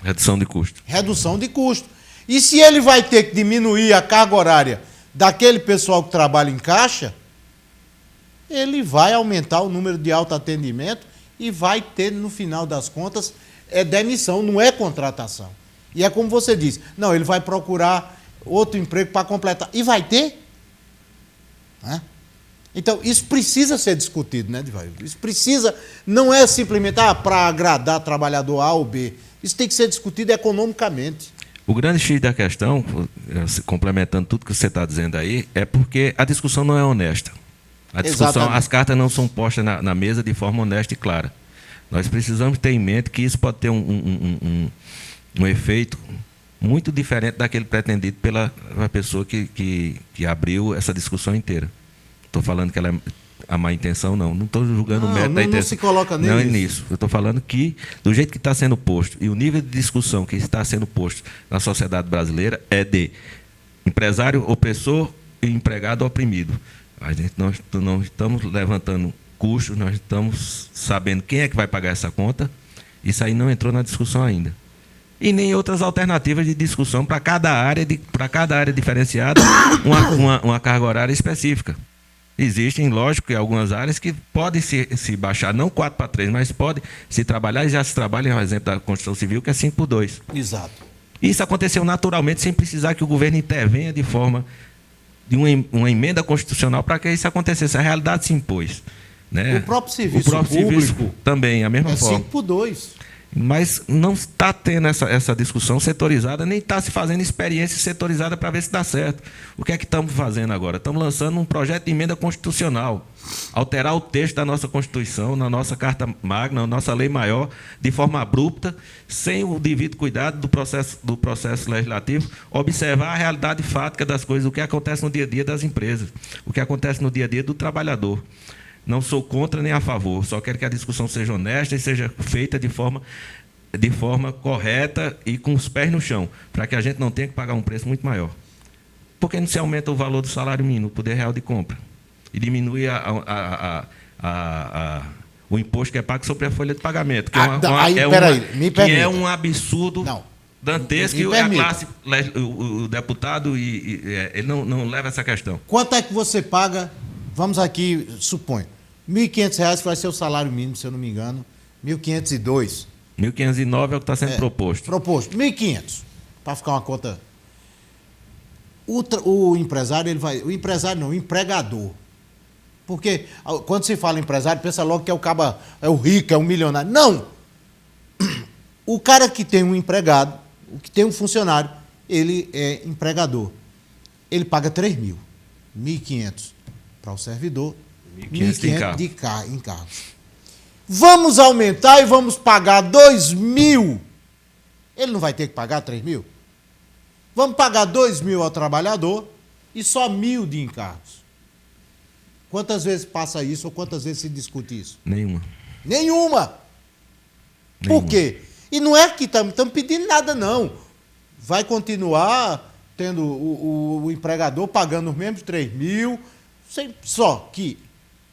Redução de custo. Redução de custo. E se ele vai ter que diminuir a carga horária daquele pessoal que trabalha em caixa, ele vai aumentar o número de autoatendimento e vai ter, no final das contas, demissão, não é contratação. E é como você disse, não, ele vai procurar outro emprego para completar. E vai ter? Né? Então, isso precisa ser discutido, né, Divaildo? Isso precisa, não é simplesmente para agradar trabalhador A ou B. Isso tem que ser discutido economicamente. O grande X da questão, complementando tudo que você está dizendo aí, é porque a discussão não é honesta. A discussão, Exatamente. as cartas não são postas na mesa de forma honesta e clara. Nós precisamos ter em mente que isso pode ter um efeito muito diferente daquele pretendido pela pessoa que abriu essa discussão inteira. Estou falando que ela é a má intenção, não. Não estou julgando o mérito da intenção. Não se coloca nem não nisso. é nisso. Eu estou falando que, do jeito que está sendo posto, e o nível de discussão que está sendo posto na sociedade brasileira é de empresário opressor e empregado oprimido. A gente não estamos levantando custos, nós estamos sabendo quem é que vai pagar essa conta. Isso aí não entrou na discussão ainda. E nem outras alternativas de discussão para cada área diferenciada, uma carga horária específica. Existem, lógico, algumas áreas que podem se baixar, não 4 para 3, mas pode se trabalhar, e já se trabalha, um exemplo da Constituição Civil, que é 5 por 2. Exato. Isso aconteceu naturalmente, sem precisar que o governo intervenha de forma de uma emenda constitucional para que isso acontecesse. A realidade se impôs. Né? O próprio serviço público também, a mesma forma. 5 por 2. Mas não está tendo essa discussão setorizada, nem está se fazendo experiência setorizada para ver se dá certo. O que é que estamos fazendo agora? Estamos lançando um projeto de emenda constitucional, alterar o texto da nossa Constituição, na nossa Carta Magna, na nossa lei maior, de forma abrupta, sem o devido cuidado do processo legislativo, observar a realidade fática das coisas, o que acontece no dia a dia das empresas, o que acontece no dia a dia do trabalhador. Não sou contra nem a favor, só quero que a discussão seja honesta e seja feita de forma correta e com os pés no chão, para que a gente não tenha que pagar um preço muito maior. Por que não se aumenta o valor do salário mínimo, o poder real de compra? E diminui o imposto que é pago sobre a folha de pagamento, que é um absurdo dantesco, e a classe, o deputado, ele não leva essa questão. Quanto é que você paga? Vamos aqui, suponho, R$ 1.500 vai ser o salário mínimo, se eu não me engano, 1.502. 1.509 é o que está sendo proposto. Proposto, 1.500, para ficar uma conta. O empresário, o empregador. Porque quando se fala empresário, pensa logo que é o caba, é o rico, é o milionário. Não! O cara que tem um empregado, o que tem um funcionário, ele é empregador. Ele paga 3 mil, 1.500 para o servidor, 1.500 de encargos. Vamos aumentar e vamos pagar 2 mil. Ele não vai ter que pagar 3 mil? Vamos pagar 2 mil ao trabalhador e só 1.000 de encargos. Quantas vezes passa isso ou quantas vezes se discute isso? Nenhuma. Por quê? E não é que estamos pedindo nada, não. vai continuar tendo o empregador pagando os mesmos 3 mil, só que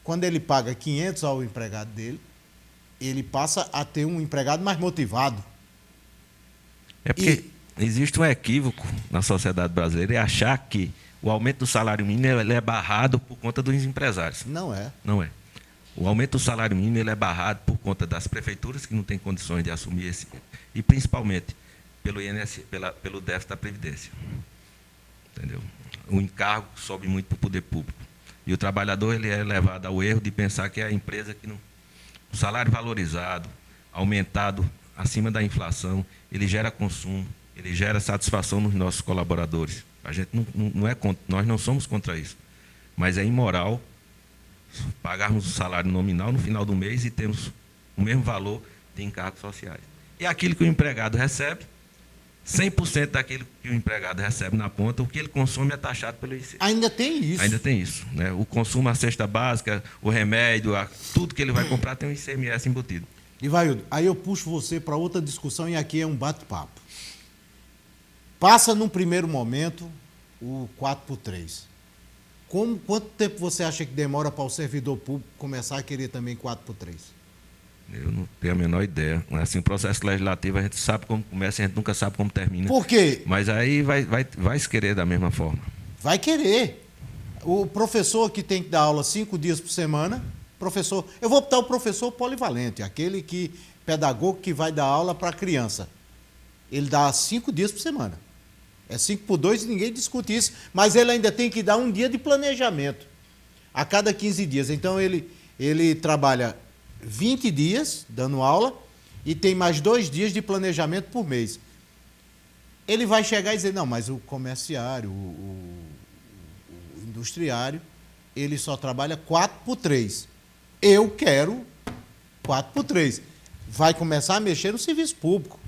quando ele paga 500 ao empregado dele, ele passa a ter um empregado mais motivado. É porque existe um equívoco na sociedade brasileira, é achar que o aumento do salário mínimo ele é barrado por conta dos empresários. Não é. Não é. O aumento do salário mínimo ele é barrado por conta das prefeituras que não têm condições de assumir esse, e principalmente pelo déficit da Previdência. Entendeu? O encargo sobe muito para o poder público. E o trabalhador ele é levado ao erro de pensar que é a empresa que não... O salário valorizado, aumentado acima da inflação, ele gera consumo, ele gera satisfação nos nossos colaboradores. A gente não é contra, nós não somos contra isso. Mas é imoral pagarmos o salário nominal no final do mês e termos o mesmo valor de encargos sociais. E aquilo que o empregado recebe, 100% daquilo que o empregado recebe na ponta, o que ele consome é taxado pelo ICMS. Ainda tem isso. Ainda tem isso. Né? O consumo, a cesta básica, o remédio, tudo que ele vai comprar tem um ICMS embutido. Ivaildo, aí eu puxo você para outra discussão e aqui é um bate-papo. Passa num primeiro momento o 4x3. Quanto tempo você acha que demora para o servidor público começar a querer também 4x3? Eu não tenho a menor ideia. Assim, o processo legislativo a gente sabe como começa, a gente nunca sabe como termina. Por quê? Mas aí vai se querer da mesma forma. Vai querer. O professor que tem que dar aula 5 dias por semana, eu vou botar o professor polivalente, aquele pedagogo que vai dar aula para a criança. Ele dá 5 dias por semana. É 5x2 e ninguém discute isso, mas ele ainda tem que dar um dia de planejamento a cada 15 dias. Então ele trabalha 20 dias dando aula e tem mais 2 dias de planejamento por mês. Ele vai chegar e dizer, não, mas o comerciário, o industriário, ele só trabalha 4x3. Eu quero 4x3. Vai começar a mexer no serviço público.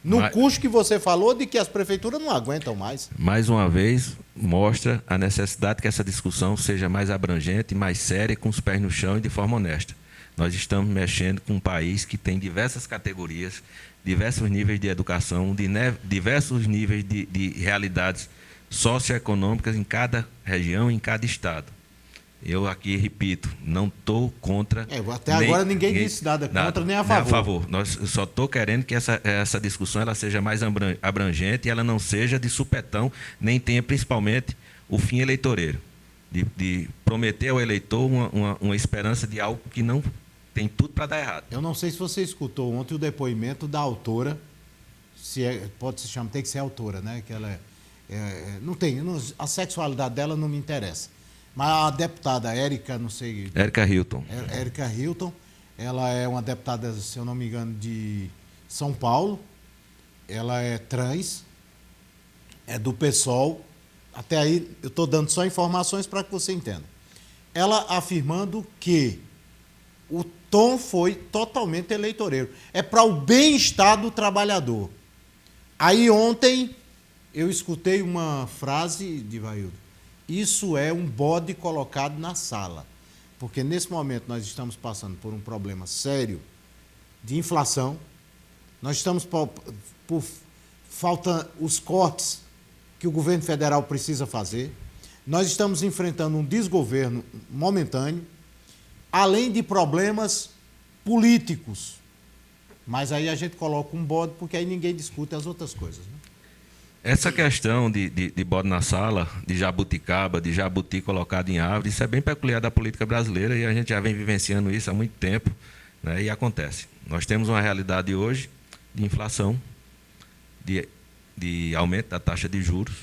No custo que você falou de que as prefeituras não aguentam mais. Mais uma vez, mostra a necessidade que essa discussão seja mais abrangente, mais séria, com os pés no chão e de forma honesta. Nós estamos mexendo com um país que tem diversas categorias, diversos níveis de educação, diversos níveis de realidades socioeconômicas em cada região, em cada estado. Eu aqui repito, não estou contra... Até agora ninguém disse nada contra nem a favor. Nem a favor. Eu só estou querendo que essa discussão ela seja mais abrangente e ela não seja de supetão, nem tenha principalmente o fim eleitoreiro. De prometer ao eleitor uma esperança de algo que não tem tudo para dar errado. Eu não sei se você escutou ontem o depoimento da autora, pode se chamar, tem que ser autora, né? Que ela a sexualidade dela não me interessa. Mas a deputada Érica, não sei... Érica Hilton. Érica Hilton, ela é uma deputada, se eu não me engano, de São Paulo. Ela é trans, é do PSOL. Até aí, eu estou dando só informações para que você entenda. Ela afirmando que o tom foi totalmente eleitoreiro. É para o bem-estar do trabalhador. Aí ontem eu escutei uma frase de Ivaildo. Isso é um bode colocado na sala. Porque nesse momento nós estamos passando por um problema sério de inflação. Nós estamos por falta os cortes que o governo federal precisa fazer. Nós estamos enfrentando um desgoverno momentâneo, além de problemas políticos. Mas aí a gente coloca um bode, porque aí ninguém discute as outras coisas, né? Essa questão de bode na sala, de jabuticaba, de jabuti colocado em árvore, isso é bem peculiar da política brasileira e a gente já vem vivenciando isso há muito tempo, né, e acontece. Nós temos uma realidade hoje de inflação, de aumento da taxa de juros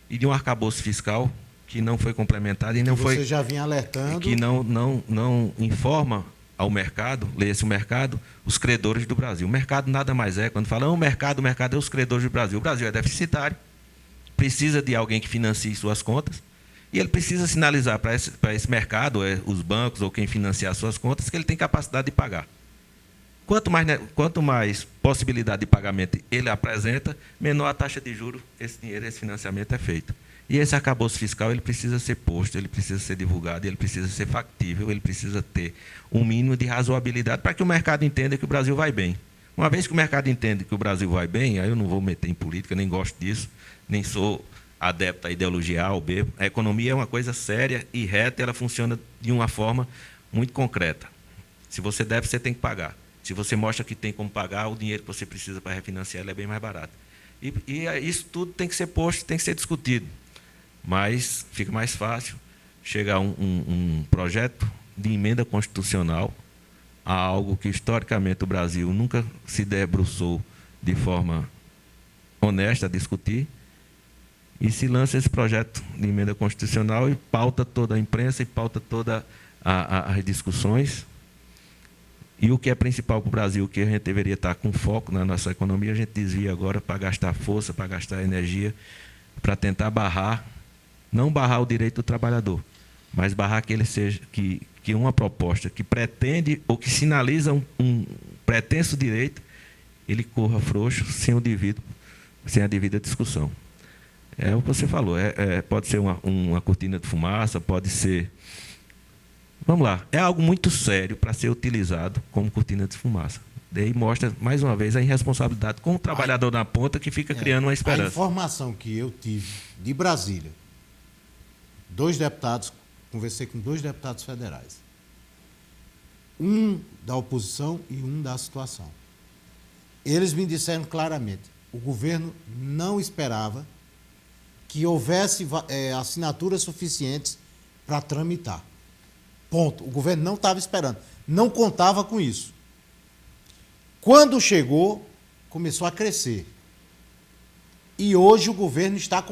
e de um arcabouço fiscal que não foi complementado e não foi... Você já vinha alertando... Que não informa ao mercado, leia-se o mercado, os credores do Brasil. O mercado nada mais é, quando falam o mercado é os credores do Brasil. O Brasil é deficitário, precisa de alguém que financie suas contas, e ele precisa sinalizar para esse mercado, os bancos ou quem financiar suas contas, que ele tem capacidade de pagar. Quanto mais possibilidade de pagamento ele apresenta, menor a taxa de juros, esse dinheiro, esse financiamento é feito. E esse arcabouço fiscal ele precisa ser posto, ele precisa ser divulgado, ele precisa ser factível, ele precisa ter um mínimo de razoabilidade para que o mercado entenda que o Brasil vai bem. Uma vez que o mercado entende que o Brasil vai bem, aí eu não vou meter em política, nem gosto disso, nem sou adepto à ideologia A ou B. A economia é uma coisa séria e reta, ela funciona de uma forma muito concreta. Se você deve, você tem que pagar. Se você mostra que tem como pagar, o dinheiro que você precisa para refinanciar ele é bem mais barato. E isso tudo tem que ser posto, tem que ser discutido. Mas fica mais fácil chegar um projeto de emenda constitucional a algo que, historicamente, o Brasil nunca se debruçou de forma honesta a discutir, e se lança esse projeto de emenda constitucional e pauta toda a imprensa e pauta todas as discussões. E o que é principal para o Brasil, o que a gente deveria estar com foco na nossa economia, a gente desvia agora para gastar força, para gastar energia, para tentar barrar, não barrar o direito do trabalhador, mas barrar que ele seja, que uma proposta que pretende ou que sinaliza um pretenso direito, ele corra frouxo sem a devida discussão. É o que você falou, pode ser uma cortina de fumaça, pode ser... Vamos lá, é algo muito sério para ser utilizado como cortina de fumaça. Daí mostra, mais uma vez, a irresponsabilidade com o trabalhador na ponta que fica criando uma esperança. A informação que eu tive de Brasília, conversei com 2 deputados federais, um da oposição e um da situação. Eles me disseram claramente, o governo não esperava que houvesse assinaturas suficientes para tramitar. Ponto. O governo não estava esperando, não contava com isso. Quando chegou, começou a crescer. E hoje o governo está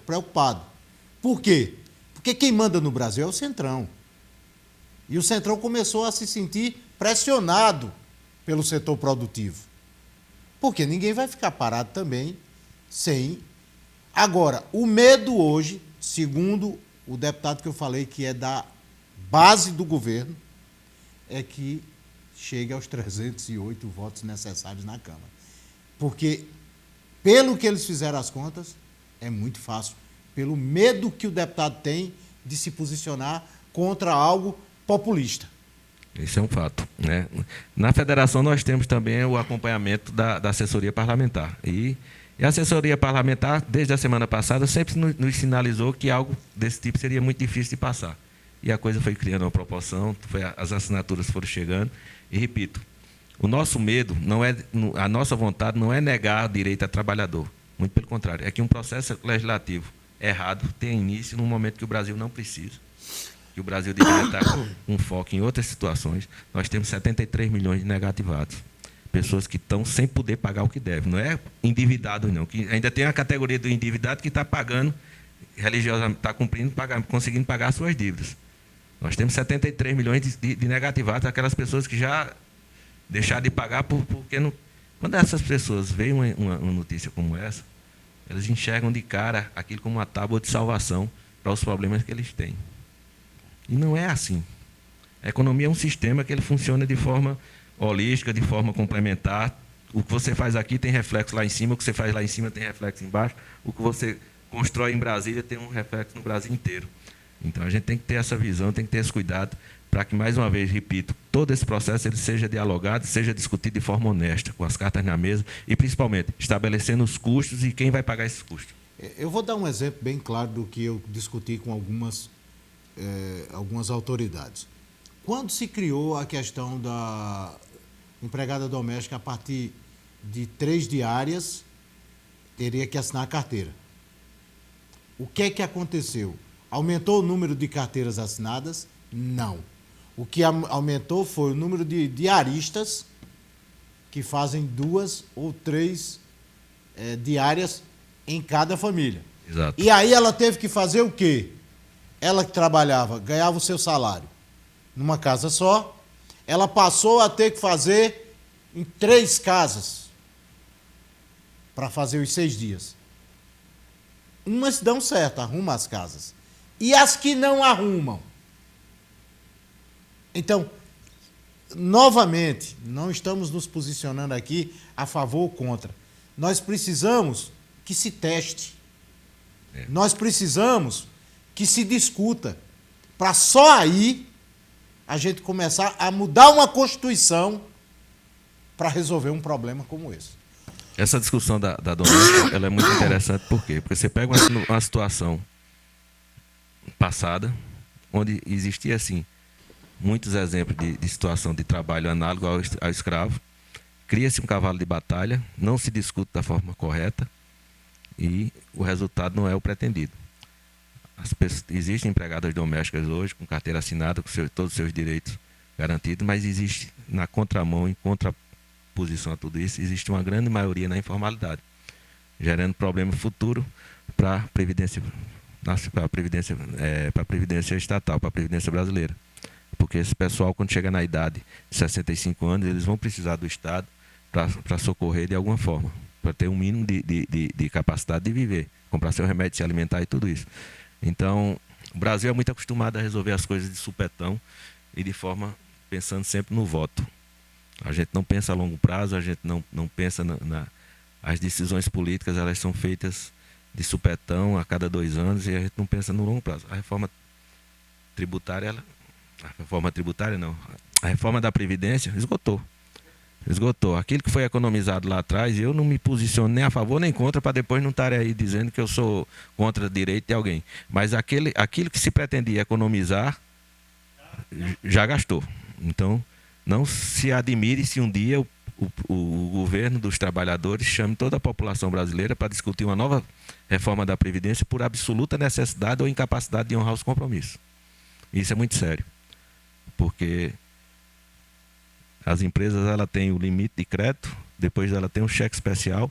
preocupado. Por quê? Porque quem manda no Brasil é o Centrão. E o Centrão começou a se sentir pressionado pelo setor produtivo. Porque ninguém vai ficar parado também sem... Agora, o medo hoje, segundo o deputado que eu falei, que é da base do governo, é que chegue aos 308 votos necessários na Câmara. Porque, pelo que eles fizeram as contas, é muito fácil. Pelo medo que o deputado tem de se posicionar contra algo populista. Isso é um fato, né? Na federação nós temos também o acompanhamento da assessoria parlamentar. E a assessoria parlamentar, desde a semana passada, sempre nos sinalizou que algo desse tipo seria muito difícil de passar. E a coisa foi criando uma proporção, as assinaturas foram chegando. E, repito, o nosso medo, a nossa vontade não é negar direito ao trabalhador. Muito pelo contrário, é que um processo legislativo errado tenha início num momento que o Brasil não precisa. Que o Brasil deveria estar com foco em outras situações. Nós temos 73 milhões de negativados. Pessoas que estão sem poder pagar o que devem. Não é endividados, não. Que ainda tem a categoria do endividado que está pagando religiosamente, está conseguindo pagar as suas dívidas. Nós temos 73 milhões de negativados, aquelas pessoas que já deixaram de pagar porque não... Quando essas pessoas veem uma notícia como essa, elas enxergam de cara aquilo como uma tábua de salvação para os problemas que eles têm. E não é assim. A economia é um sistema que ele funciona de forma holística, de forma complementar. O que você faz aqui tem reflexo lá em cima, o que você faz lá em cima tem reflexo embaixo, o que você constrói em Brasília tem um reflexo no Brasil inteiro. Então, a gente tem que ter essa visão, tem que ter esse cuidado para que, mais uma vez, repito, todo esse processo ele seja dialogado, seja discutido de forma honesta, com as cartas na mesa e, principalmente, estabelecendo os custos e quem vai pagar esses custos. Eu vou dar um exemplo bem claro do que eu discuti com algumas autoridades. Quando se criou a questão da empregada doméstica, a partir de 3 diárias, teria que assinar a carteira. O que é que aconteceu? Aumentou o número de carteiras assinadas? Não. O que aumentou foi o número de diaristas que fazem 2 ou 3 diárias em cada família. Exato. E aí ela teve que fazer o quê? Ela que trabalhava, ganhava o seu salário numa casa só, ela passou a ter que fazer em 3 casas para fazer os 6 dias. Umas dão certo, arrumam as casas. E as que não arrumam? Então, novamente, não estamos nos posicionando aqui a favor ou contra. Nós precisamos que se teste. Nós precisamos que se discuta. Para só aí a gente começar a mudar uma Constituição para resolver um problema como esse. Essa discussão da doméstica, ela é muito interessante. Por quê? Porque você pega uma situação passada, onde existia, assim, muitos exemplos de situação de trabalho análogo ao escravo, cria-se um cavalo de batalha, não se discute da forma correta e o resultado não é o pretendido. Existem empregadas domésticas hoje com carteira assinada, com todos os seus direitos garantidos, mas existe na contramão, em contraposição a tudo isso, existe uma grande maioria na informalidade, gerando problema futuro para a previdência estatal, para a previdência brasileira. Porque esse pessoal, quando chega na idade de 65 anos, eles vão precisar do Estado para socorrer de alguma forma, para ter um mínimo de capacidade de viver, comprar seu remédio, se alimentar e tudo isso. Então, o Brasil é muito acostumado a resolver as coisas de supetão e de forma pensando sempre no voto. A gente não pensa a longo prazo, a gente não pensa as decisões políticas, elas são feitas de supetão a cada 2 anos e a gente não pensa no longo prazo. A reforma tributária, a reforma da Previdência esgotou. Aquilo que foi economizado lá atrás, eu não me posiciono nem a favor nem contra, para depois não estar aí dizendo que eu sou contra o direito de alguém. Mas aquilo que se pretendia economizar, já gastou. Então, não se admire se um dia o governo dos trabalhadores chame toda a população brasileira para discutir uma nova reforma da Previdência por absoluta necessidade ou incapacidade de honrar os compromissos. Isso é muito sério, porque as empresas, ela tem o limite de crédito, depois ela tem um cheque especial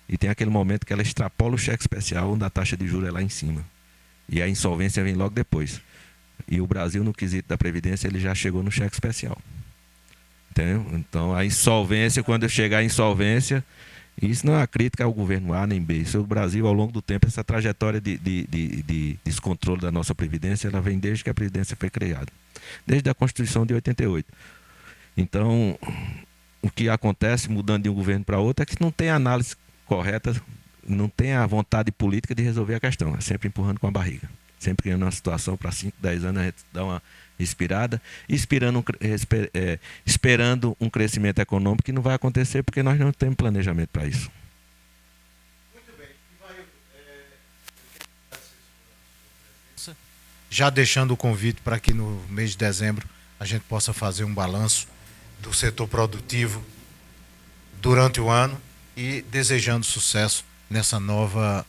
e tem aquele momento que ela extrapola o cheque especial, onde a taxa de juros é lá em cima. E a insolvência vem logo depois. E o Brasil, no quesito da Previdência, ele já chegou no cheque especial. Entendeu? Então, a insolvência, quando chegar a insolvência, isso não é uma crítica ao governo A nem B. Isso é o Brasil, ao longo do tempo, essa trajetória de descontrole da nossa Previdência, ela vem desde que a Previdência foi criada. Desde a Constituição de 88. Então, o que acontece mudando de um governo para outro é que não tem análise correta, não tem a vontade política de resolver a questão. É sempre empurrando com a barriga. Sempre criando uma situação para 5, 10 anos a gente dá uma respirada, esperando um crescimento econômico que não vai acontecer porque nós não temos planejamento para isso. Muito bem. Já deixando o convite para que no mês de dezembro a gente possa fazer um balanço do setor produtivo durante o ano e desejando sucesso nessa nova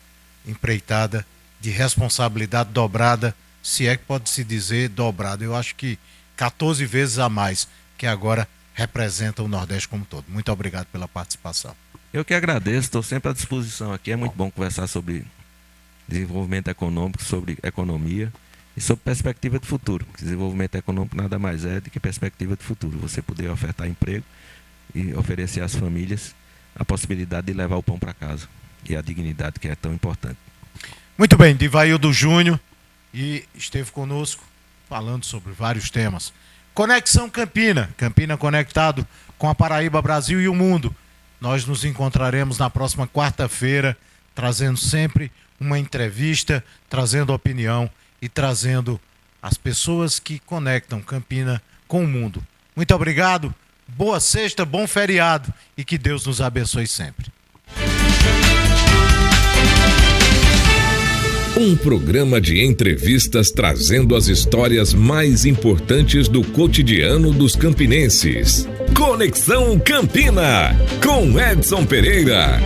empreitada de responsabilidade dobrada, se é que pode se dizer dobrada. Eu acho que 14 vezes a mais, que agora representa o Nordeste como um todo. Muito obrigado pela participação. Eu que agradeço, estou sempre à disposição aqui. É muito bom conversar sobre desenvolvimento econômico, sobre economia e sobre perspectiva de futuro. Desenvolvimento econômico nada mais é do que perspectiva de futuro. Você poder ofertar emprego e oferecer às famílias a possibilidade de levar o pão para casa e a dignidade que é tão importante. Muito bem, Divaildo Júnior e esteve conosco falando sobre vários temas. Conexão Campina, Campina conectado com a Paraíba, Brasil e o mundo. Nós nos encontraremos na próxima quarta-feira, trazendo sempre uma entrevista, trazendo opinião e trazendo as pessoas que conectam Campina com o mundo. Muito obrigado, boa sexta, bom feriado e que Deus nos abençoe sempre. Um programa de entrevistas trazendo as histórias mais importantes do cotidiano dos campinenses. Conexão Campina, com Edson Pereira.